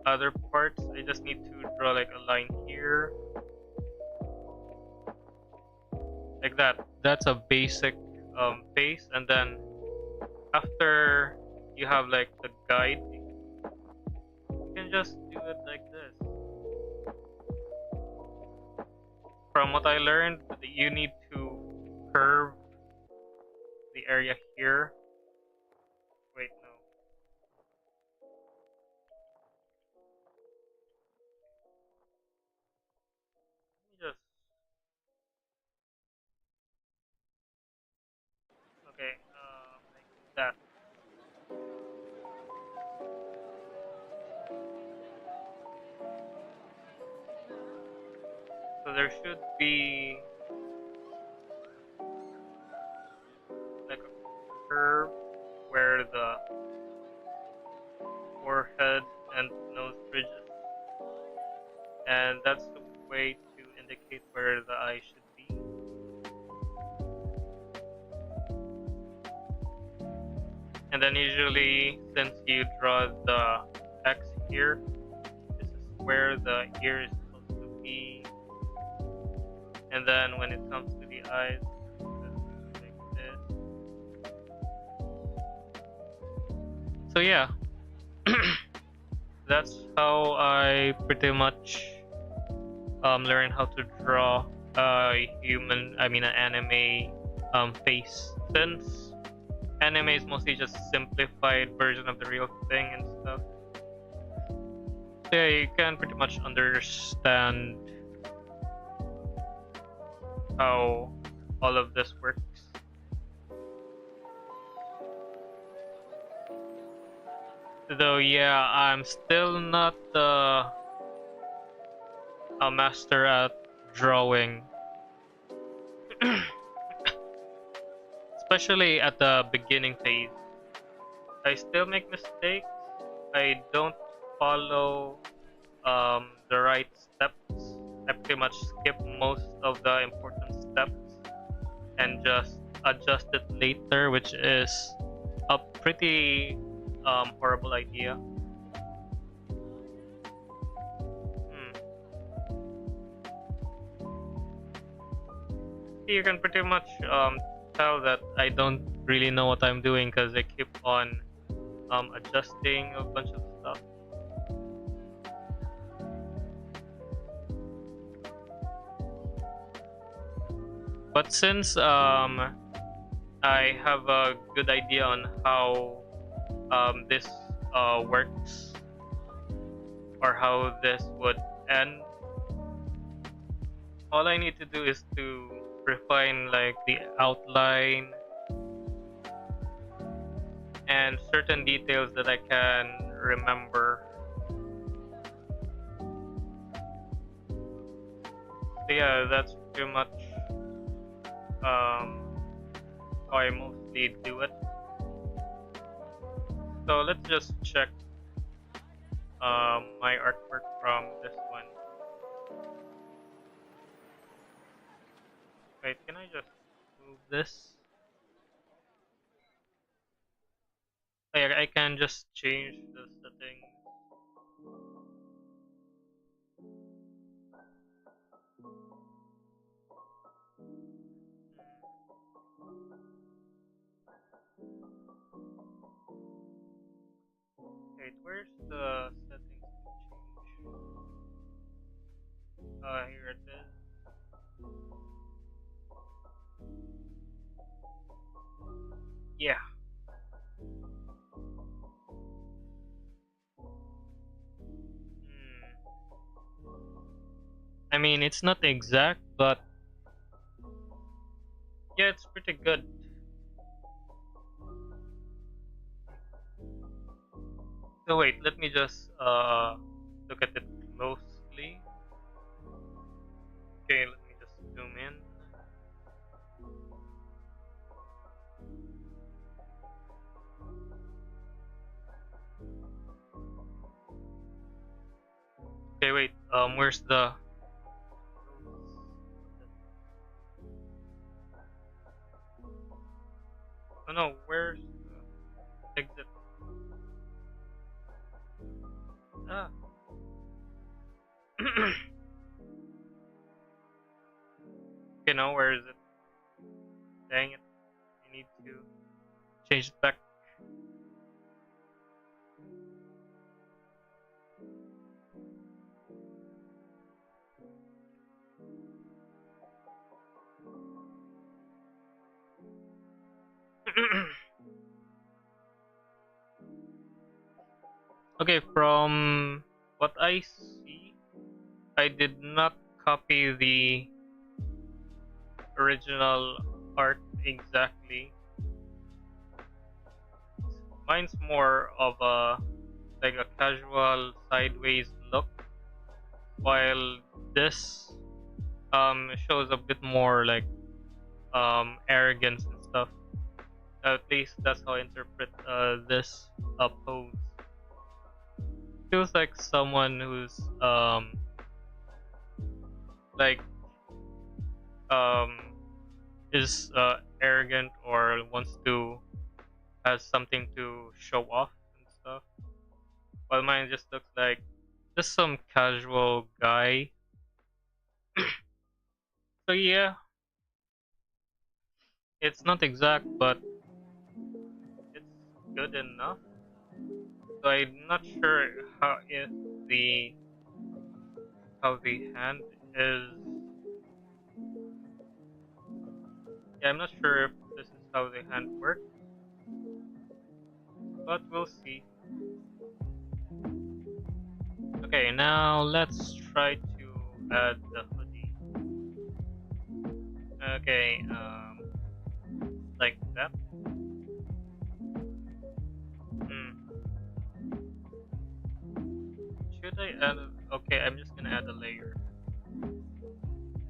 other parts, I just need to draw like a line here. Like that. That's a basic face, and then after you have like the guide, you can just do it like this. From what I learned, you need to curve the area here. Wait, no. Let me just. Okay, like that. So there should be like a curve where the forehead and nose bridges, and that's the way to indicate where the eye should be. And then usually, since you draw the X here, this is where the ear is supposed to be. And then when it comes to the eyes, like this. So yeah, that's how I pretty much learn how to draw a human, I mean an anime face, since anime is mostly just simplified version of the real thing and stuff. So yeah, you can pretty much understand how all of this works. Though yeah, I'm still not a master at drawing. Especially at the beginning phase. I still make mistakes. I don't follow the right steps. I pretty much skip most of the important steps and just adjust it later, which is a pretty horrible idea. Hmm. You can pretty much tell that I don't really know what I'm doing because I keep on adjusting a bunch of stuff. But since I have a good idea on how this works or how this would end, all I need to do is to refine like the outline and certain details that I can remember. So yeah, that's pretty much how I mostly do it. So let's just check my artwork from this one. Wait, can I just move this? I can just change the settings. Wait, where's the settings to change? Here it is. Yeah. I mean, it's not exact, but yeah, it's pretty good. So wait, let me just look at it closely. Okay, let me just zoom in. Okay, wait. Where's the? Oh no, where's the exit? Ah. Okay, now where is it? Dang it! I need to change it back. Okay, from what I see, I did not copy the original art exactly. Mine's more of a like a casual sideways look, while this shows a bit more like arrogance and stuff. At least that's how I interpret this pose. Feels like someone who's like um is arrogant or wants to has something to show off and stuff. While mine just looks like just some casual guy. So yeah, it's not exact, but it's good enough. So I'm not sure the how the hand is. Yeah, I'm not sure if this is how the hand works, but we'll see. Okay, now let's try to add the hoodie. Okay, like that. Hmm. Should I add? Okay, I'm just gonna add a layer.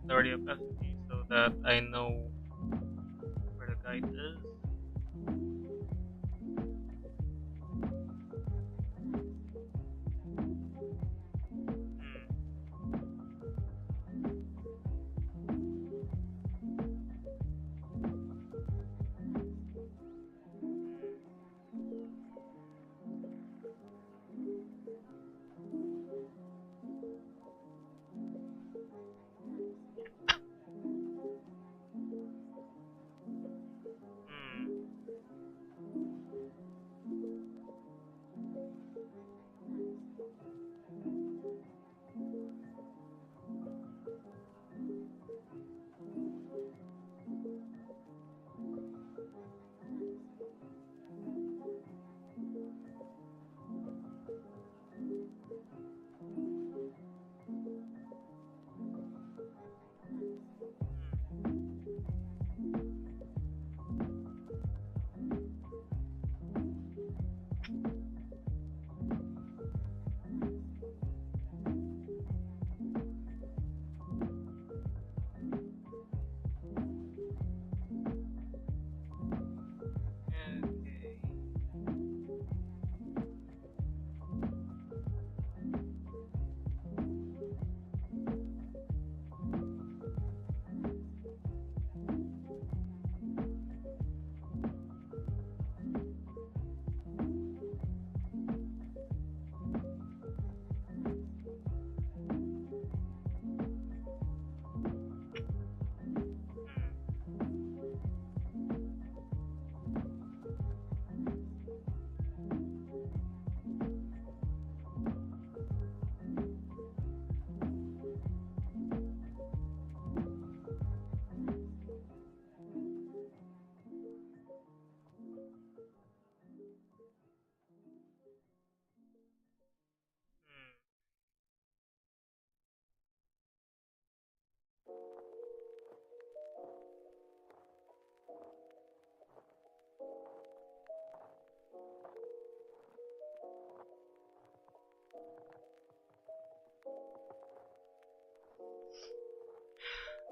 Authority opacity so that I know where the guide is. Hmm. Hmm. Okay. Hmm. Hmm.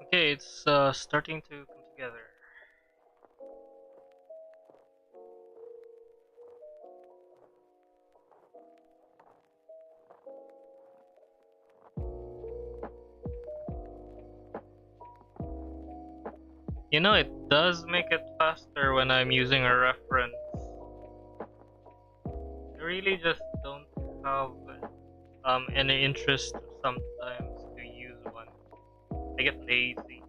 Okay, it's starting to come together. You know, it does make it faster when I'm using a reference. I really just don't have any interest sometimes to use one. I get lazy.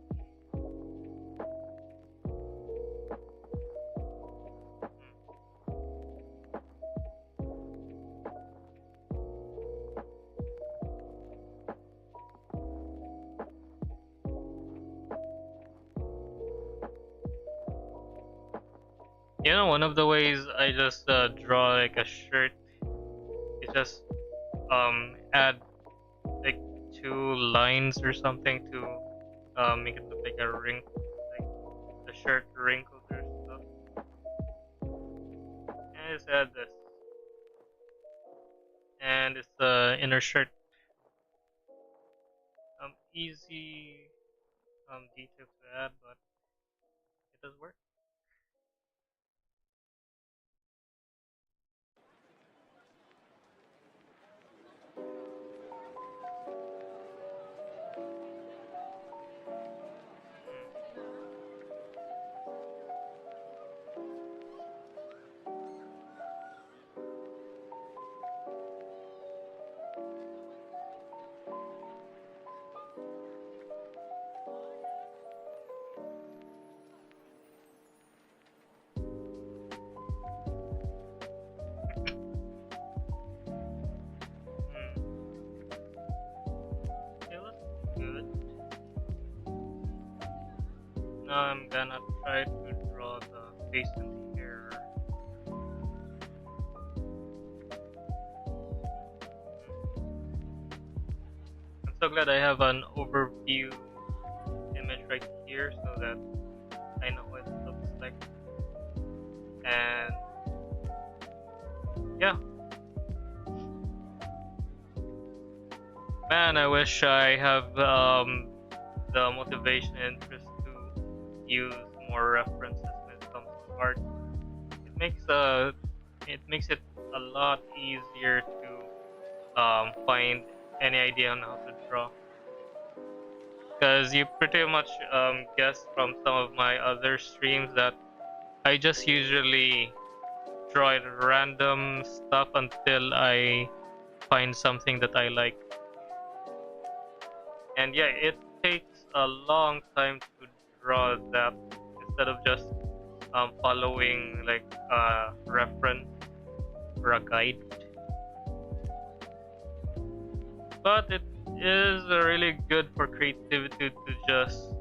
Hmm. You know, one of the ways I just draw like a shirt is just add like two lines or something to make it look like a wrinkle, like the shirt wrinkled or stuff. And just add this, and it's the inner shirt. Easy detail to add, but it does work. Hmm. now I'm gonna try to draw the face and the hair. I'm so glad I have an overview image right here so that I know what it looks like. And yeah. Man, I wish I have the motivation and interest to use more references when it comes to art. It makes it a lot easier to find any idea on how to draw. Because you pretty much guessed from some of my other streams that I just usually draw random stuff until I find something that I like. And yeah, it takes a long time to draw that instead of just following like a reference or a guide. But it is really good for creativity to just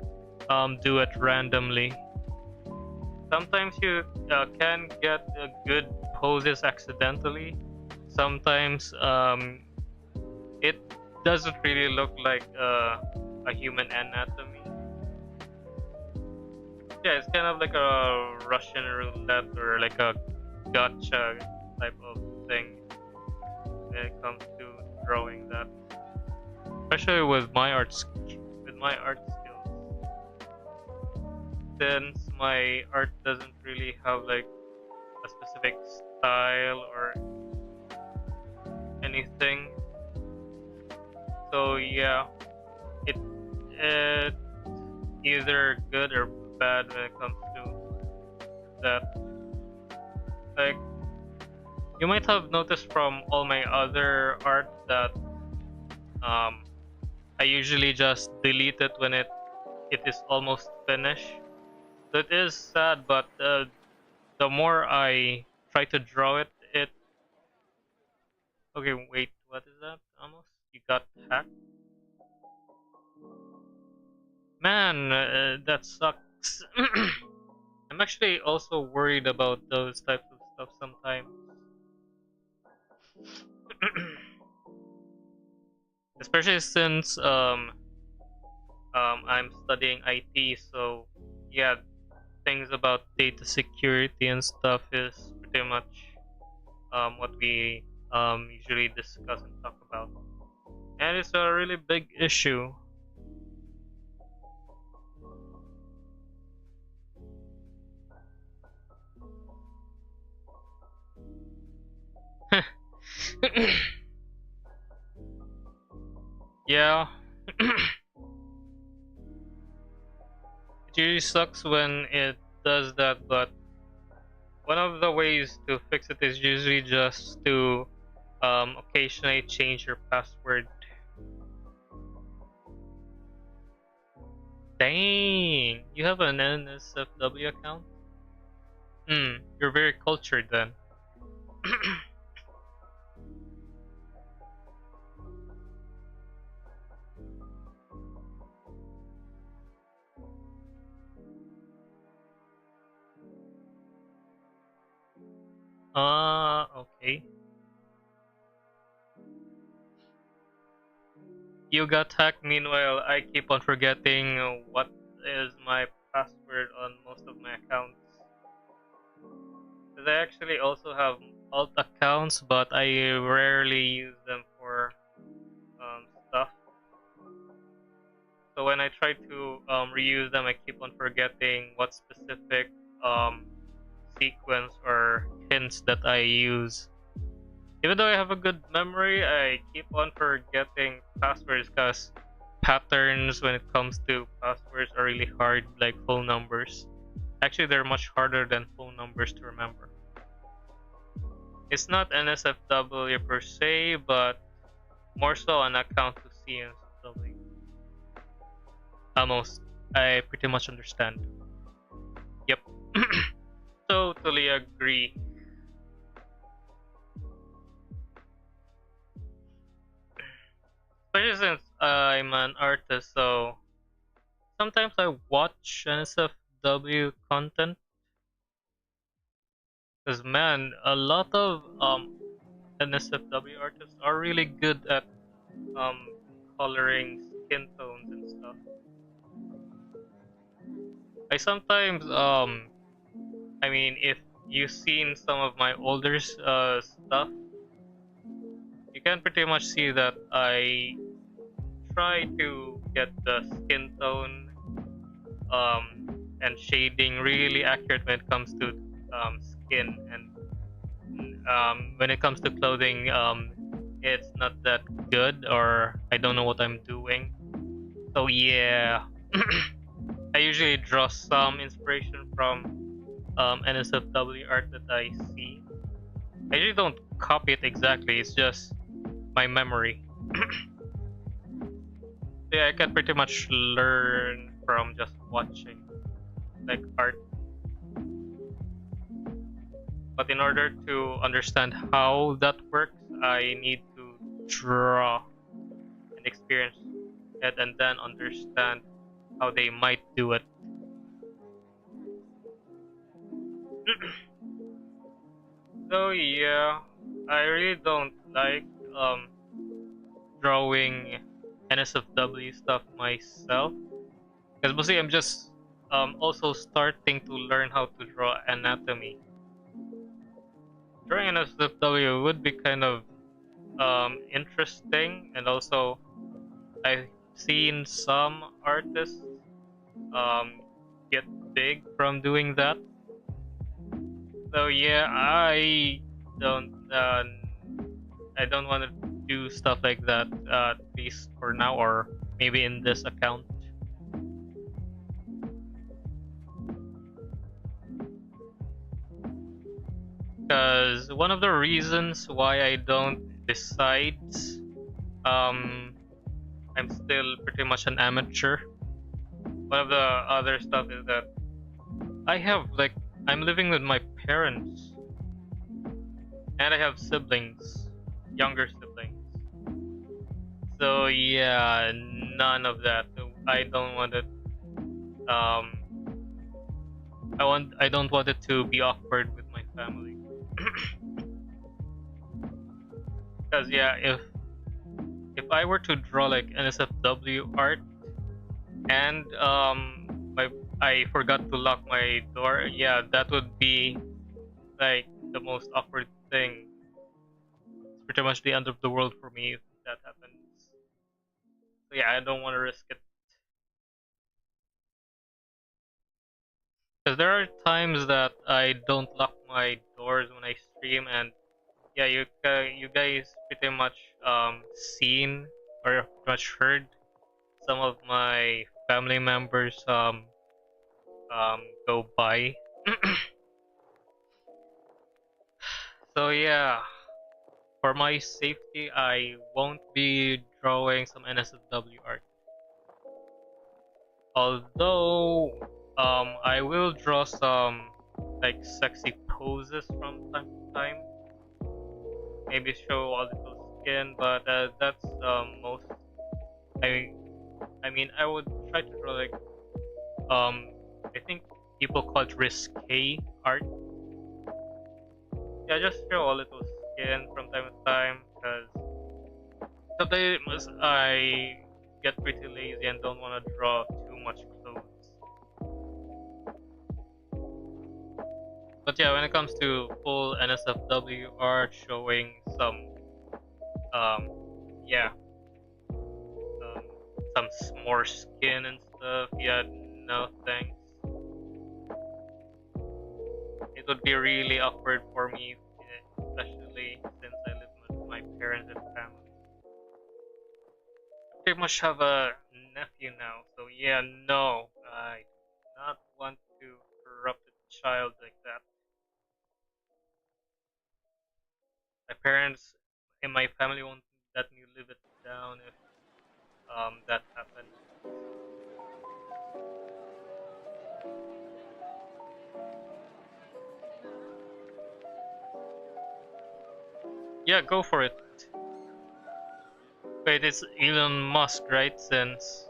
do it randomly. Sometimes you can get good poses accidentally. Sometimes it doesn't really look like a human anatomy. Yeah, it's kind of like a Russian roulette or like a gotcha type of thing when it comes to drawing that. Especially with my art skills. Since my art doesn't really have like a specific style or anything. So yeah, it's either good or bad when it comes to that. Like you might have noticed from all my other art that I usually just delete it when it is almost finished. So it is sad, but the more I try to draw it, okay, wait, what is that? Almost? You got hacked? Man, that sucks. I'm actually also worried about those types of stuff sometimes. Especially since I'm studying IT, so yeah, things about data security and stuff is pretty much what we usually discuss and talk about. And it's a really big issue. Yeah. It usually sucks when it does that, but one of the ways to fix it is usually just to occasionally change your password. Dang, you have an NSFW account? You're very cultured then. Okay. You got hacked, meanwhile I keep on forgetting what is my password on most of my accounts. Because I actually also have alt accounts, but I rarely use them for stuff. So when I try to reuse them, I keep on forgetting what specific sequence or hints that I use. Even though I have a good memory, I keep on forgetting passwords because patterns when it comes to passwords are really hard, like phone numbers. Actually, they're much harder than phone numbers to remember. It's not NSFW per se, but more so an account to see NSFW. Almost. I pretty much understand. Yep. Totally agree. Especially since I'm an artist, so sometimes I watch NSFW content because man, a lot of NSFW artists are really good at um coloring skin tones and stuff. I sometimes I mean if you've seen some of my older stuff, you can pretty much see that I try to get the skin tone and shading really accurate when it comes to skin, and when it comes to clothing, it's not that good, or I don't know what I'm doing. So yeah, I usually draw some inspiration from NSFW art that I see. I usually don't copy it exactly. It's just my memory. Yeah, I can pretty much learn from just watching like art. But in order to understand how that works, I need to draw and experience it and then understand how they might do it. So yeah, I really don't like um, drawing NSFW stuff myself, because mostly I'm just also starting to learn how to draw anatomy. Drawing NSFW would be kind of interesting, and also I've seen some artists um, get big from doing that. So yeah, don't uh, I don't want to do stuff like that, at least for now, or maybe in this account. Because one of the reasons why I don't, besides I'm still pretty much an amateur. One of the other stuff is that I have like I'm living with my parents, and I have siblings, younger siblings. So yeah, none of that. I don't want it. Um, I don't want it to be awkward with my family. Because yeah, if I were to draw like NSFW art, and my I forgot to lock my door, yeah, that would be like the most awkward thing. It's pretty much the end of the world for me if that happens. So yeah, I don't want to risk it. Because there are times that I don't lock my doors when I stream, and yeah, you guys pretty much seen or pretty much heard some of my family members go by. So yeah, for my safety, I won't be drawing some NSFW art. Although I will draw some like sexy poses from time to time. Maybe show a little skin, but that's most. I I mean I would try to draw like I think people call it risque art. Yeah, just show a little skin from time to time, because sometimes I get pretty lazy and don't want to draw too much clothes. But yeah, when it comes to full NSFW art showing some um yeah um, more skin and stuff, yeah, no thanks. It would be really awkward for me, especially since I live with my parents and family. I pretty much have a nephew now, so yeah, no, I do not want to corrupt a child like that. My parents and my family won't let me live it down if that happens. Yeah, go for it. Wait, it's Elon Musk, right? Since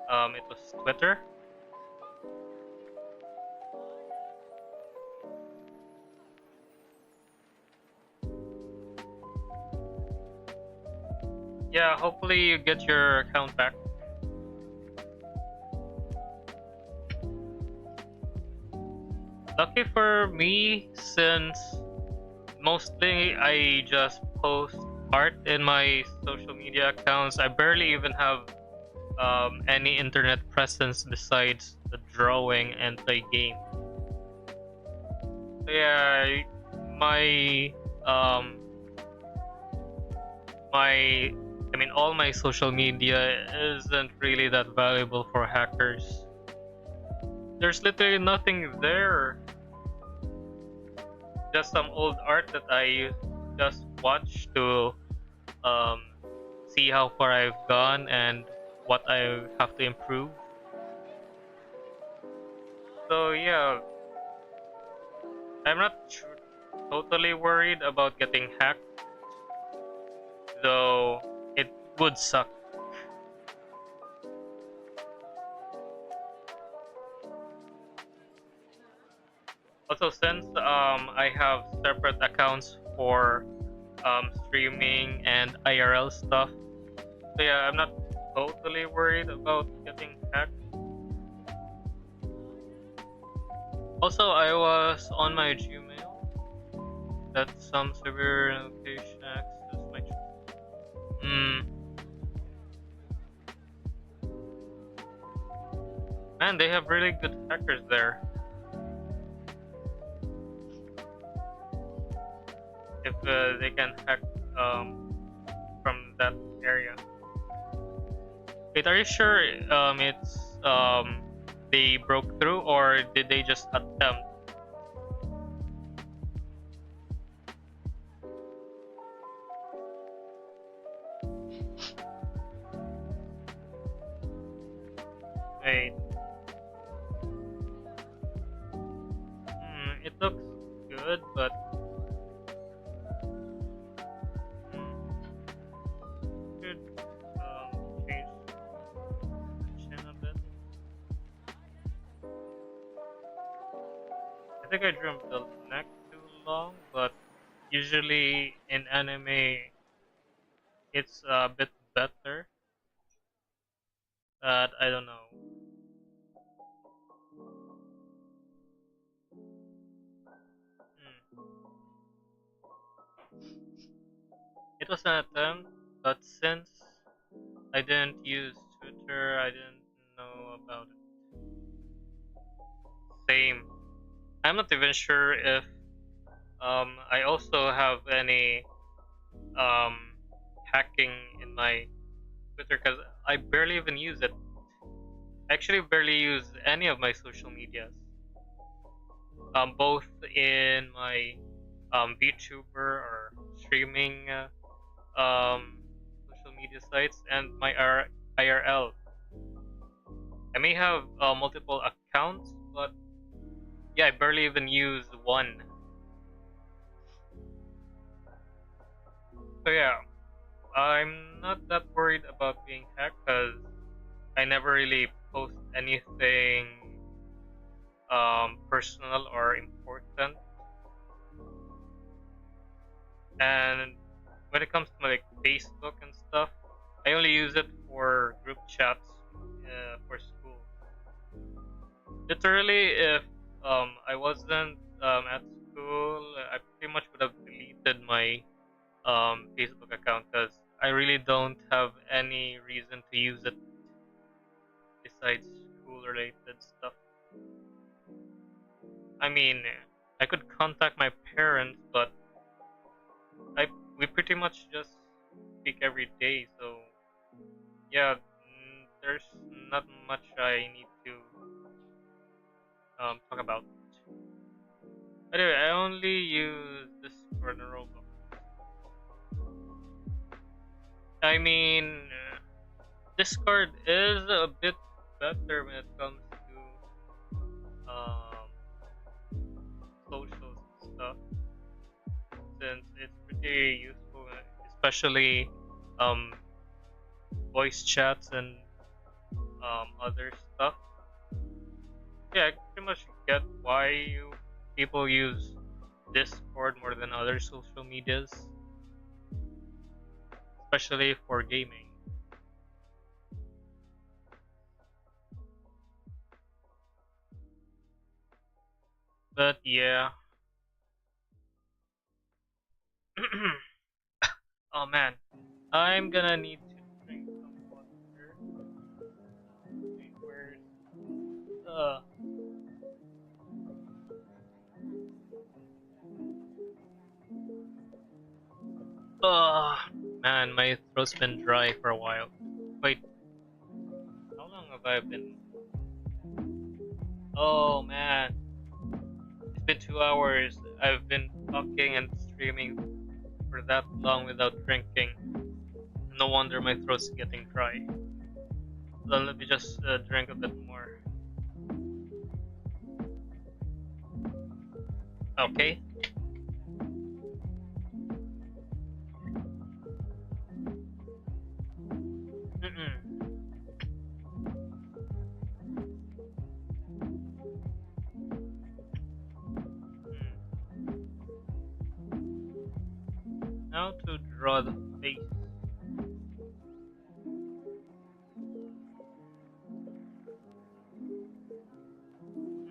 It was Twitter. Yeah, hopefully you get your account back. Lucky for me, since mostly I just post art in my social media accounts. I barely even have any internet presence besides the drawing and play games. So yeah, my um my I mean all my social media isn't really that valuable for hackers. There's literally nothing there. Just some old art that I just watch to um, see how far I've gone and what I have to improve. So yeah, I'm not totally worried about getting hacked, though it would suck. Also, since I have separate accounts for streaming and IRL stuff, so yeah, I'm not totally worried about getting hacked. Also, I was on my Gmail that some severe notification access my. Hmm. Man, they have really good hackers there. If they can hack from that area. Wait, are you sure it's they broke through or did they just attempt? Wait. It looks good, but should change chin a bit. I think I drew the neck too long, but usually in anime it's a bit better. But I don't know. Hmm. It was an attempt, but since I didn't use Twitter, I didn't know about it. Same. I'm not even sure if I also have any um, hacking in my Twitter because I barely even use it. I actually barely use any of my social medias. Both in my VTuber or streaming social media sites and my IRL. I may have multiple accounts, but yeah, I barely even use one. So yeah, I'm not that worried about being hacked because I never really post anything personal or important. And when it comes to my, like Facebook and stuff, I only use it for group chats for school. Literally, if I wasn't at school, I pretty much would have deleted my Facebook account because I really don't have any reason to use it besides school related stuff. I mean, I could contact my parents, but I we pretty much just speak every day, so yeah, there's not much I need to talk about. Anyway, I only use this for the Roblox. I mean, Discord is a bit better when it comes to socials and stuff, since it's pretty useful, especially um, voice chats and other stuff. Yeah, I pretty much get why people use Discord more than other social medias, especially for gaming. But yeah. Oh man, I'm gonna need to drink some water. Wait, where's the? Oh man, my throat's been dry for a while. Wait, how long have I been? Oh man, it's been 2 hours. I've been talking and streaming for that long without drinking. No wonder my throat's getting dry. So let me just drink a bit more. Okay. Mm-mm. Mm. Now to draw the face.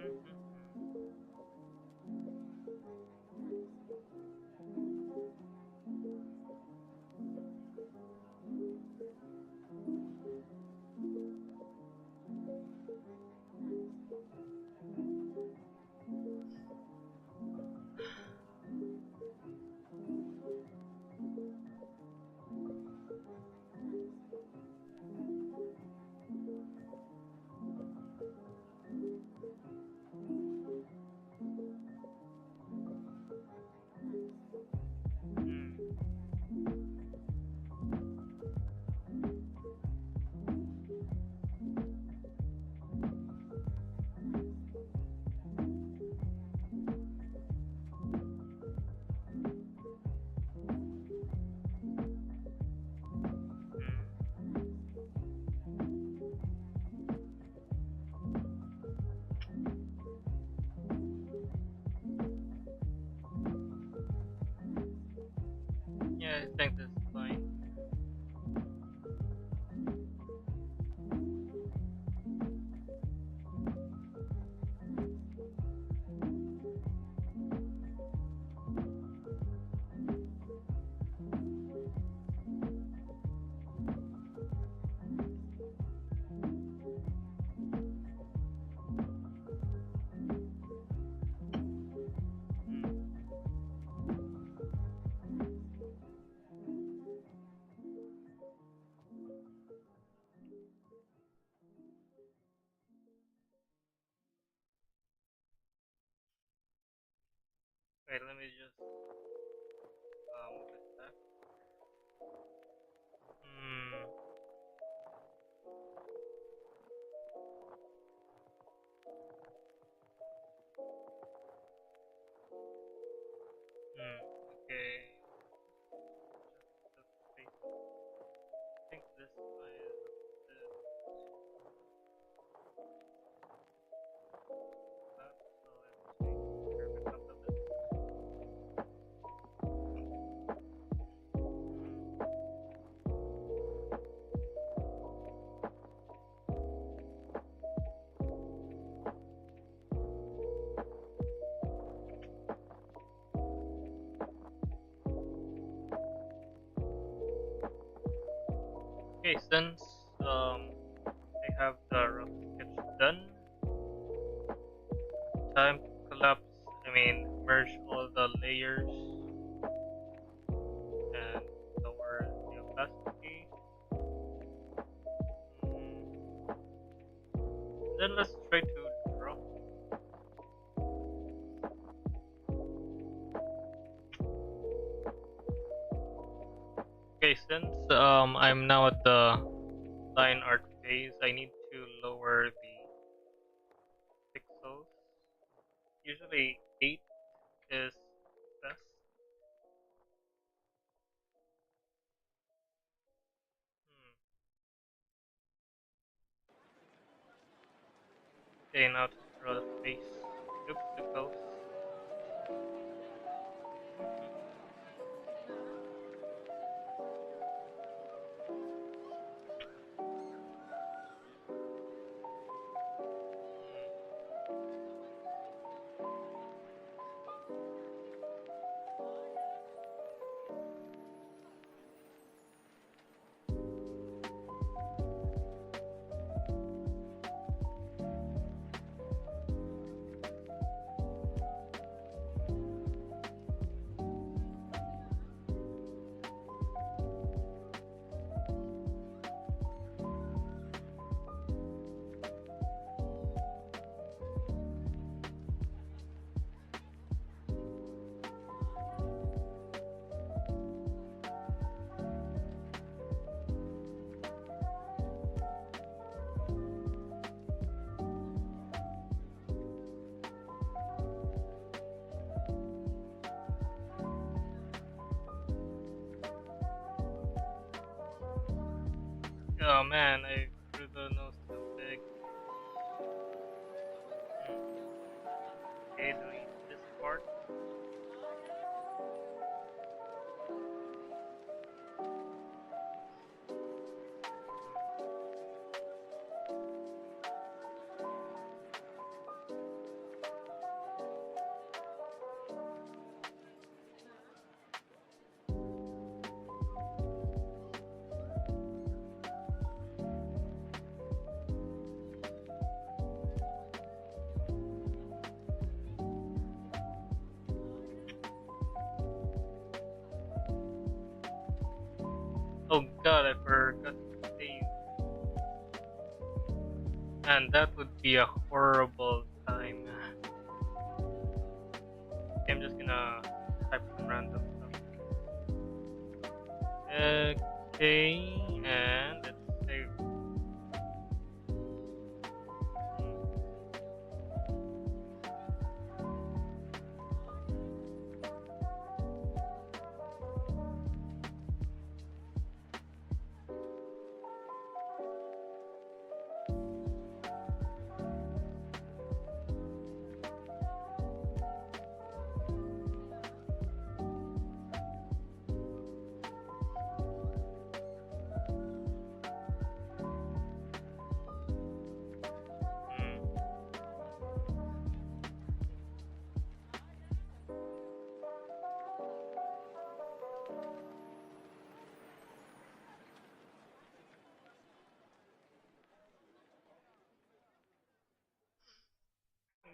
Mm-hmm. Mm. Mm. Yeah, I think that's fine. Mm. Wait, let me just move it back. Mm. Mm. Okay. Just the face. I think this one is a bit flat, so let's curve it up a bit. Mm. Okay, since I have the rough sketch done, time to collapse. I mean, merge all the layers and lower the opacity. Mm. Then let's try to draw. Okay, since I'm now at the line art phase, I need to lower the pixels. Usually 8 is best. Hmm. Okay, now to draw the face. Oops, too close. Oh man, I drew the nose too big. Okay, delete this part. Oh god, I forgot to save. And that would be a horrible time. Okay, I'm just gonna type some random stuff. Okay, and let's save.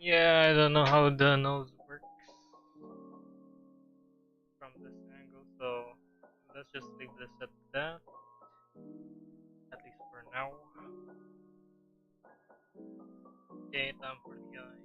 Yeah, I don't know how the nose works from this angle, so let's just leave this at that, at least for now. Okay, time for the eyes.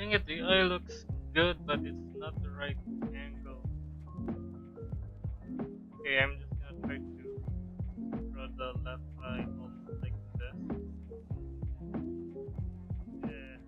Dang it, the eye looks good, but it's not the right angle. Okay, I'm just gonna try to draw the left eye almost like this. Yeah.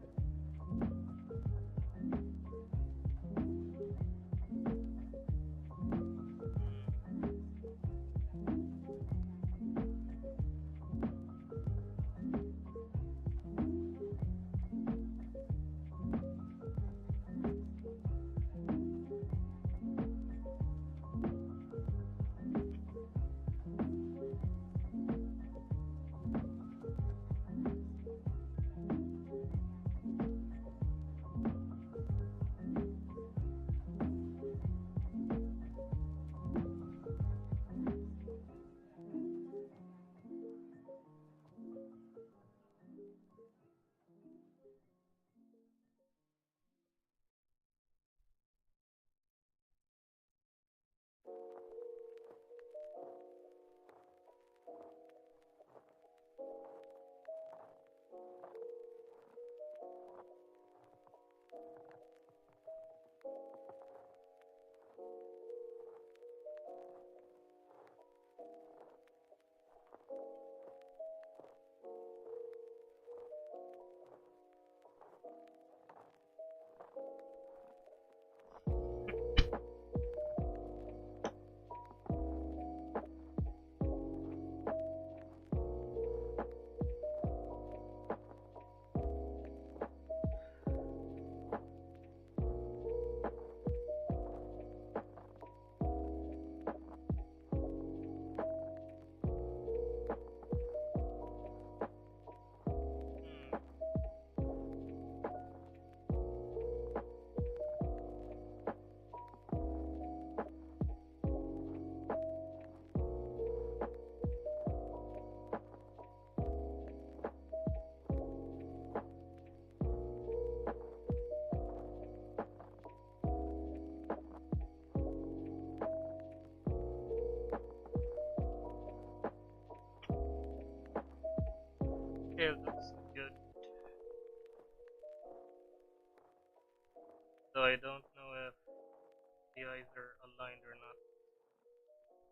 Okay, it looks good. So I don't know if the eyes are aligned or not. Hmm.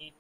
Neat.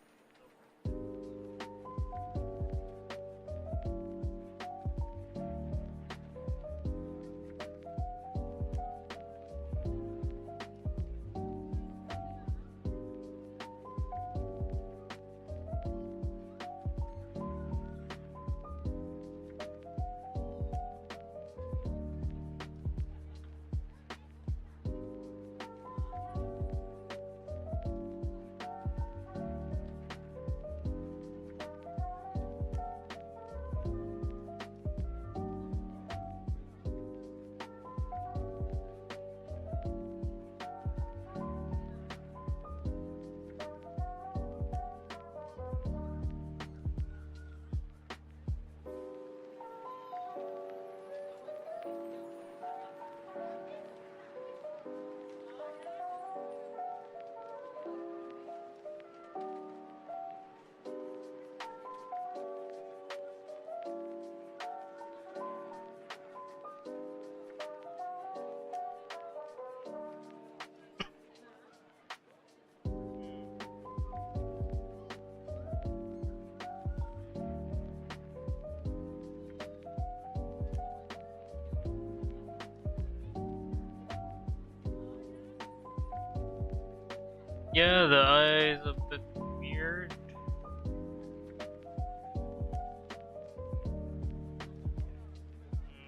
Yeah, the eye is a bit weird.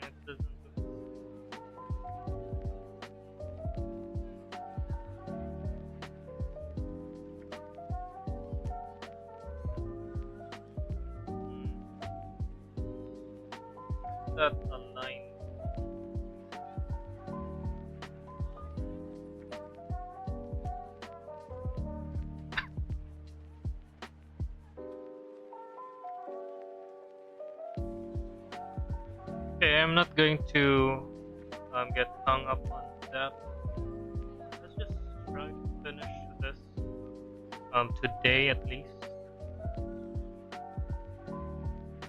It doesn't look. That aligned. Okay, I'm not going to get hung up on that. Let's just try to finish this today at least.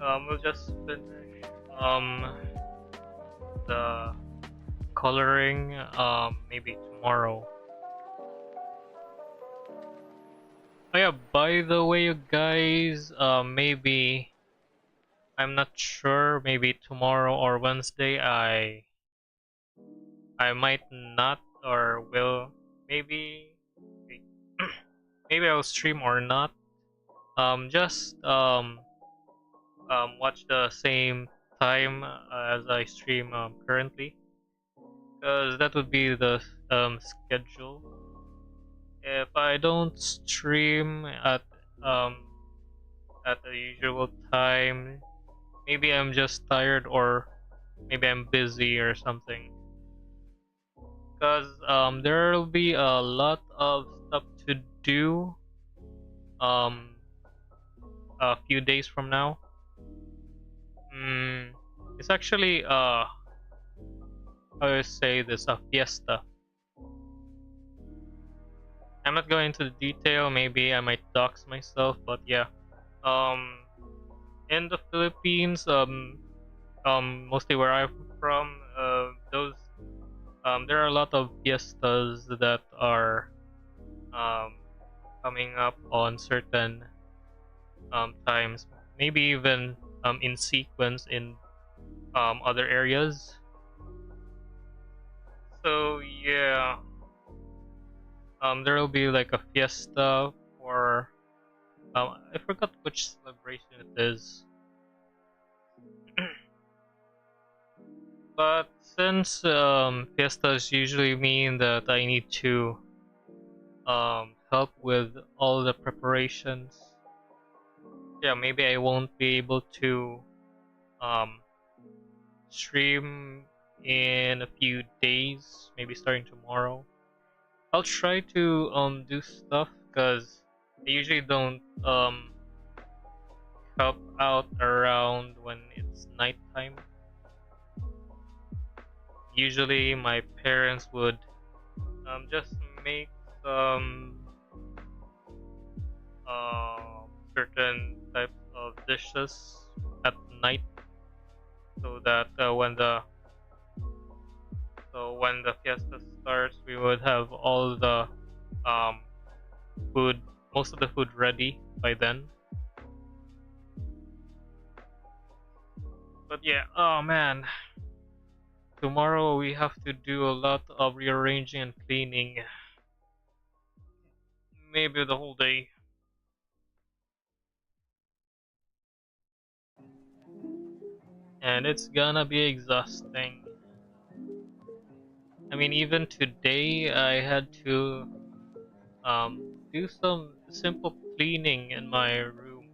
We'll just finish the coloring maybe tomorrow. Oh yeah, by the way, you guys, maybe I'm not sure. Maybe tomorrow or Wednesday, I might not or will maybe wait, maybe I'll stream or not. Just watch the same time as I stream currently, because that would be the schedule. If I don't stream um at the usual time, maybe I'm just tired or maybe I'm busy or something. Because there'll be a lot of stuff to do um a few days from now. Mm, it's actually how do I say this, a fiesta. I'm not going into the detail. Maybe I might dox myself, but yeah. Um, in the Philippines, mostly where I'm from, those there are a lot of fiestas that are um coming up on certain times, maybe even in sequence in other areas. So yeah, there will be like a fiesta for I forgot which celebration it is. But since fiestas usually mean that I need to help with all the preparations, yeah, maybe I won't be able to um, stream in a few days, maybe starting tomorrow. I'll try to do stuff because I usually don't help out around when it's nighttime. Usually my parents would just make some certain types of dishes at night so that when the fiesta starts, we would have all the um, food, most of the food ready by then. But yeah, oh man, tomorrow we have to do a lot of rearranging and cleaning, maybe the whole day. And it's gonna be exhausting. I mean, even today I had to do some simple cleaning in my room,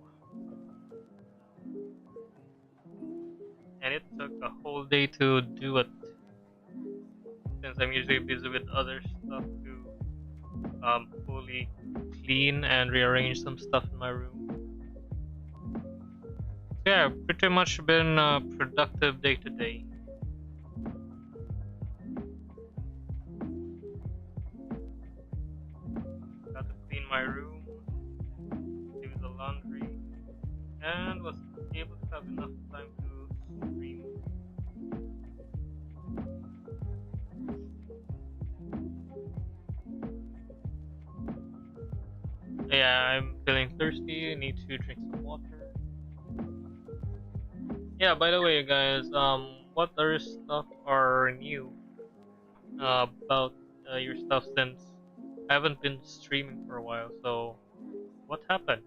and it took a whole day to do it since I'm usually busy with other stuff to fully clean and rearrange some stuff in my room. So yeah, pretty much been a productive day today. Got to clean my room, do the laundry, and was able to have enough time to stream. Yeah, I'm feeling thirsty. Need to drink some water. Yeah, by the way, guys, what other stuff are new about your stuff since I haven't been streaming for a while? So, what happened?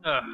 Ugh.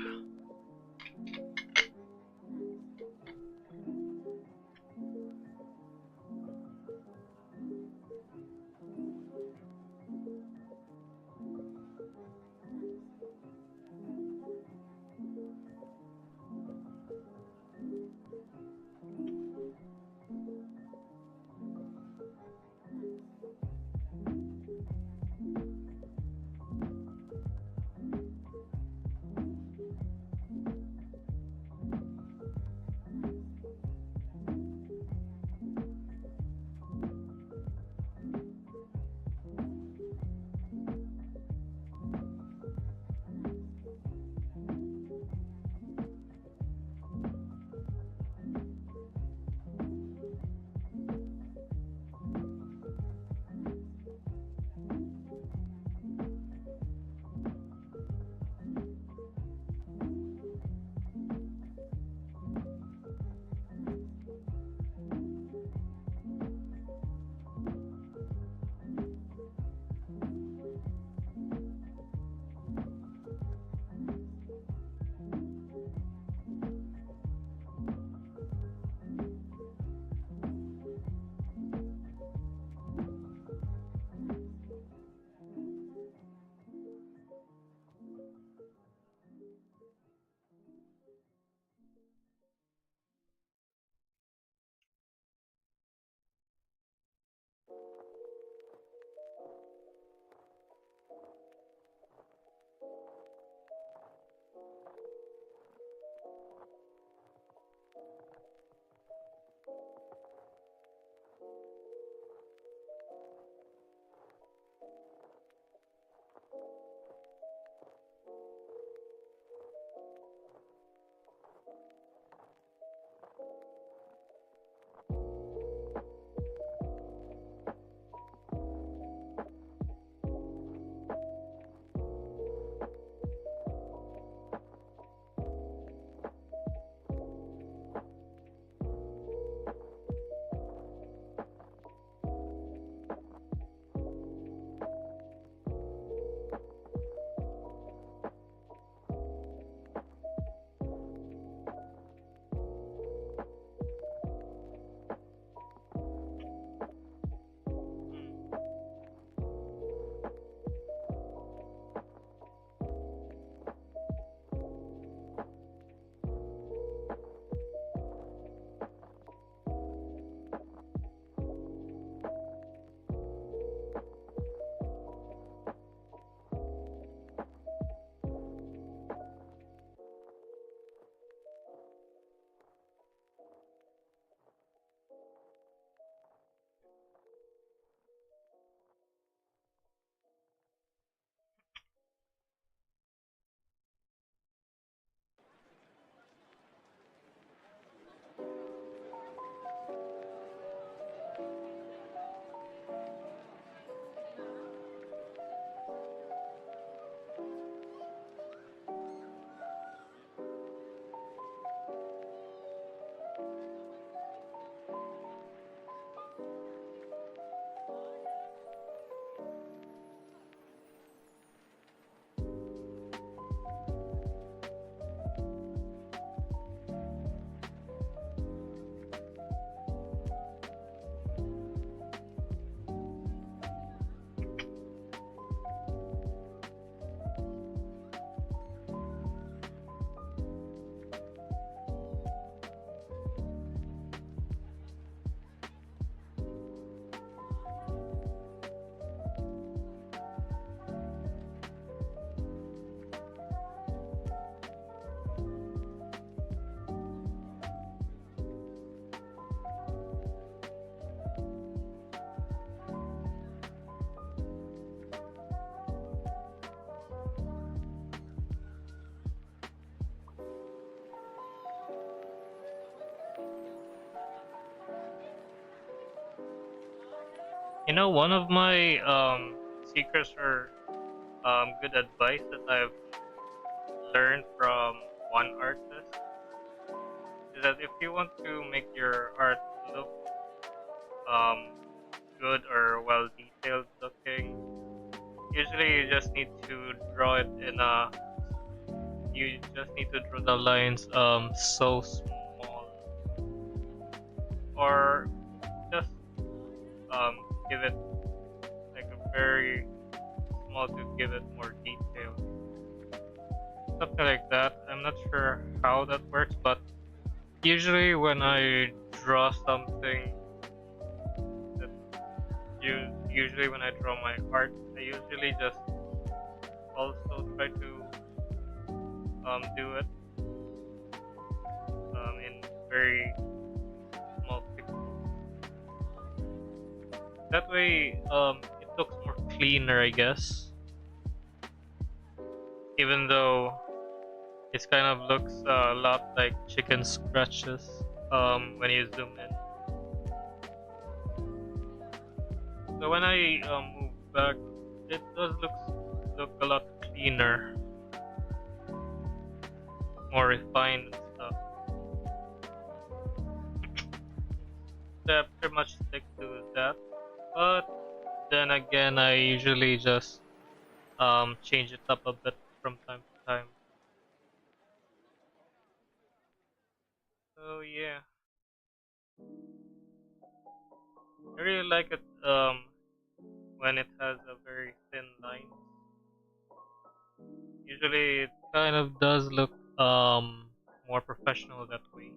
You know, one of my secrets or good advice that I've learned from one artist is that if you want to make your art look um good or well detailed looking, usually you just need to draw it in a you just need to draw the lines so small, or just um give it like a very small to give it more detail, something like that. I'm not sure how that works, but usually when I draw something that usually when I draw my art, I usually just also try to do it in very small pixels. That way, it looks more cleaner, I guess. Even though it kind of looks a lot like chicken scratches when you zoom in. So when I move back, it does look a lot cleaner, more refined and stuff. So I pretty much stick to that. But then again, I usually just change it up a bit from time to time. So yeah, I really like it when it has a very thin line. Usually it kind of does look more professional that way.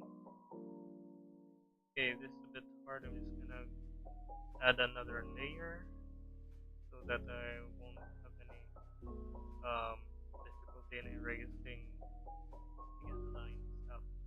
Okay, this is a bit hard. I'm just gonna add another layer so that I won't have any um difficulty in erasing these lines after.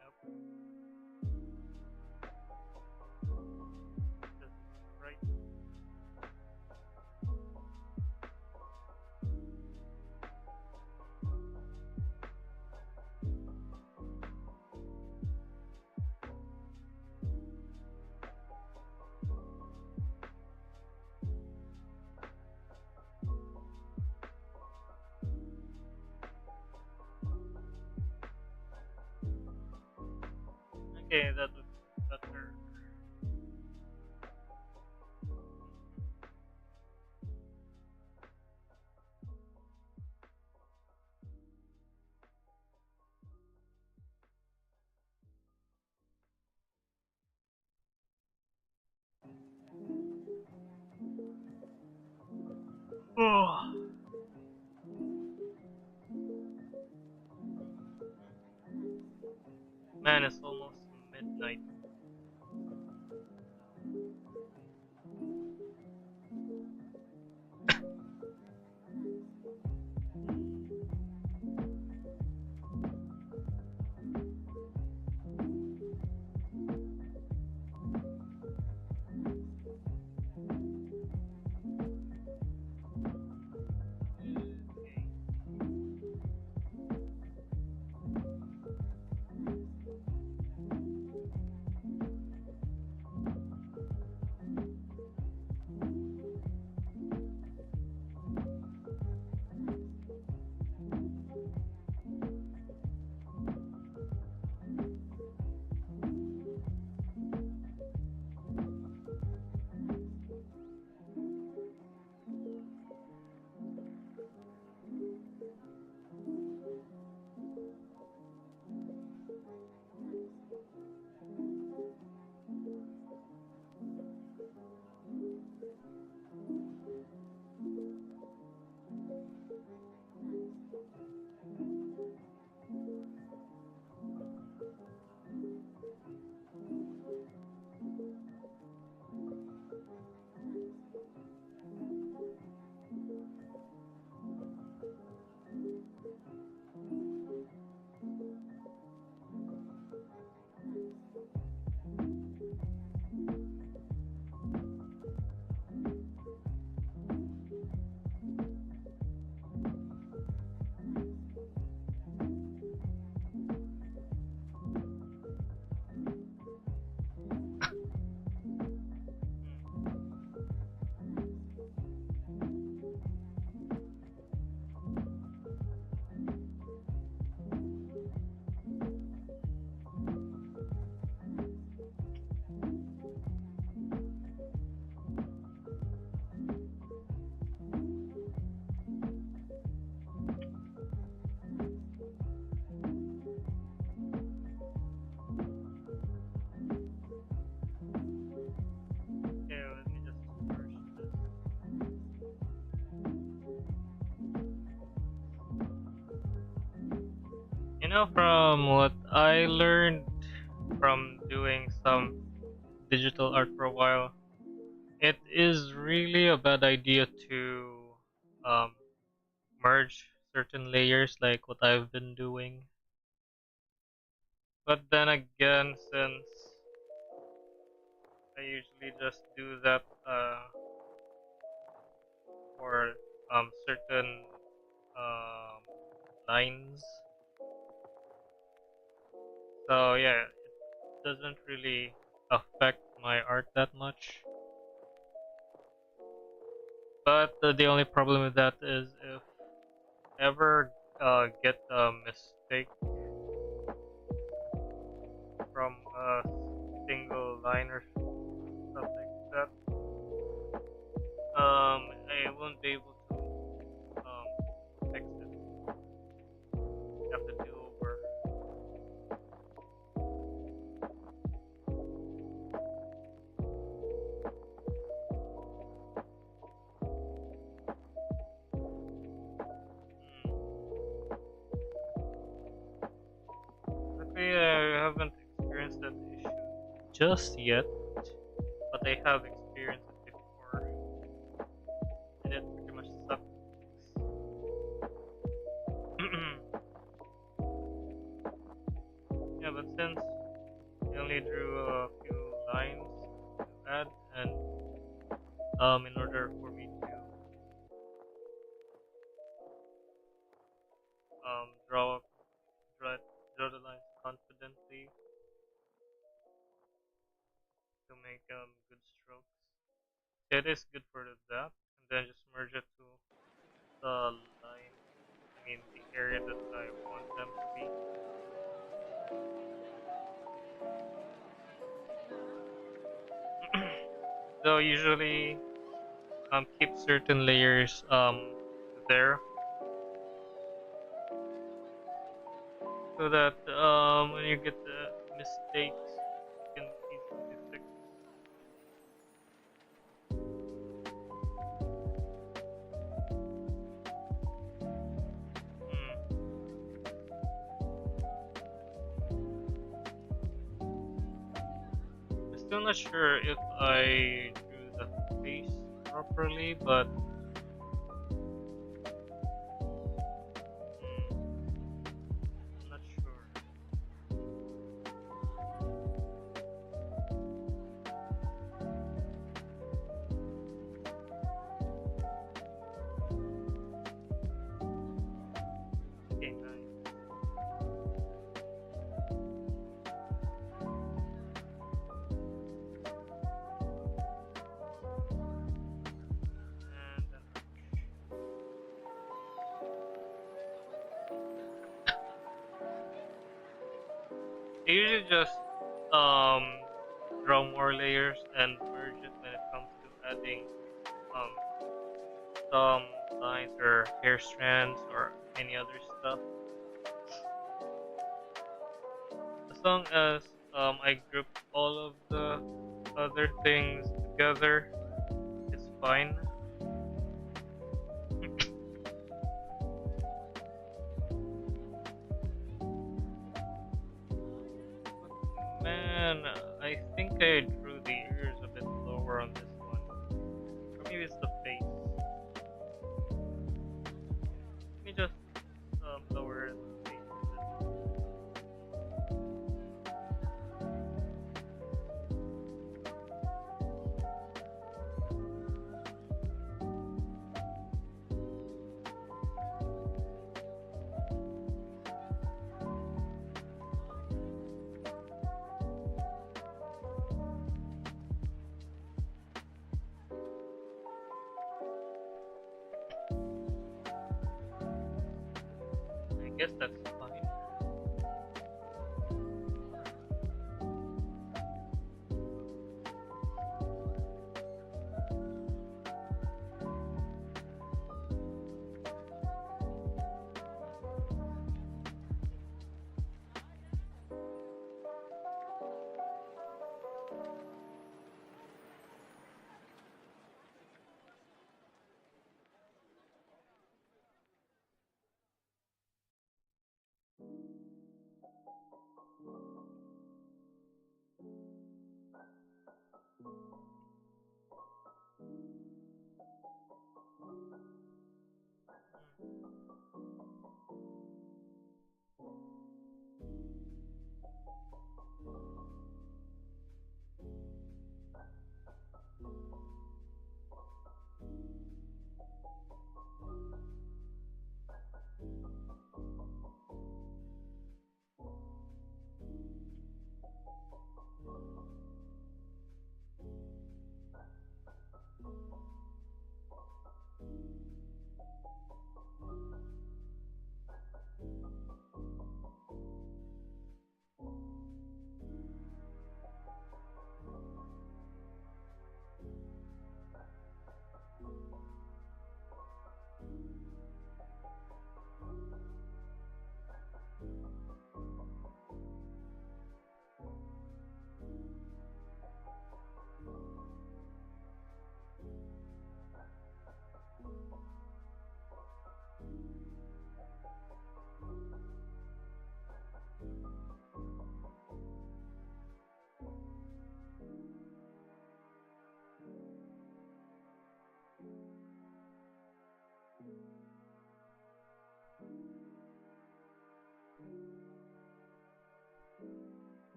Nope, doesn't look right. Okay, that looks better. Oh, man, it's almost midnight. Okay. From what I learned from doing some digital art for a while, it is really a bad idea to um, merge certain layers like what I've been doing. But then again, since I usually just do that for certain um, lines, so yeah, it doesn't really affect my art that much. But the only problem with that is if ever get a mistake from a single line or stuff like that, I won't be able to fix it. Have to do over. Hmm. Luckily, I haven't experienced that issue just yet, but I have experienced it before, and it pretty much sucks. Yeah, but since I only drew a few lines to add, and in order for me to draw draw the lines confidently to make good strokes. It is good for the depth, and then just merge it to the line. I mean the area that I want them to be. So usually keep certain layers there so that when you get the mistakes you can easily fix. Hmm. I'm still not sure if I drew the face properly, but I'm not sure. Okay, nice. And then I usually just um draw more layers and merge it when it comes to adding um some lines or hair strands or any other stuff. As long as I group all of the other things together, it's fine. But man, I think I drew the ears a bit lower on this one. Or maybe it's the face. Let me just lower the face a bit. I guess that's fine.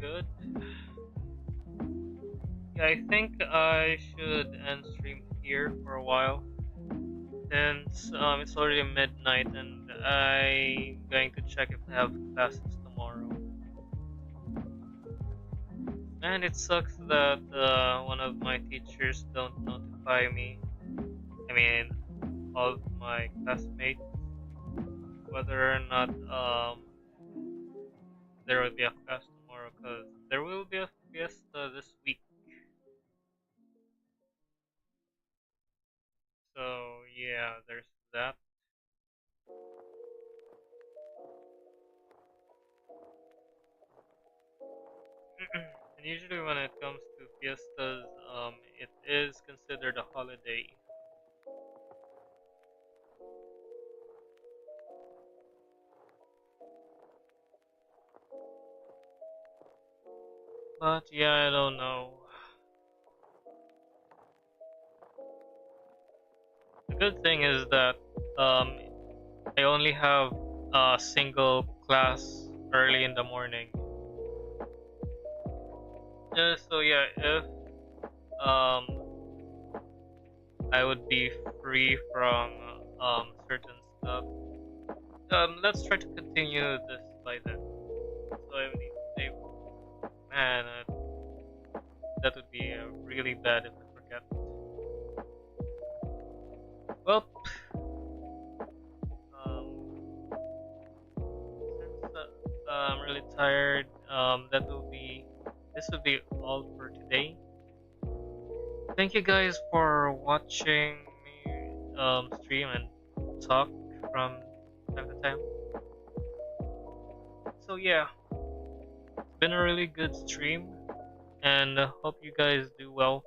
good. Yeah, I think I should end stream here for a while since it's already midnight and I'm going to check if I have classes tomorrow. And it sucks that one of my teachers don't notify me. I mean, all of my classmates, whether or not there will be a class tomorrow, because there will be a fiesta this week. So yeah, there's that. And usually when it comes to fiestas, it is considered a holiday. But yeah, I don't know. The good thing is that um, I only have a single class early in the morning. So yeah, if um, I would be free from certain stuff. Let's try to continue this by then. So I need to save. Man, that would be really bad if I forget. Well, since I'm really tired, this will be all for today. Thank you guys for watching me stream and talk from time to time. So yeah, it's been a really good stream, and hope you guys do well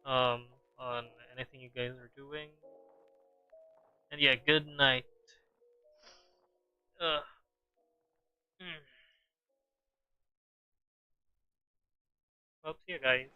um, on anything you guys are doing. And yeah, good night. Uh, mm. Hope see you guys.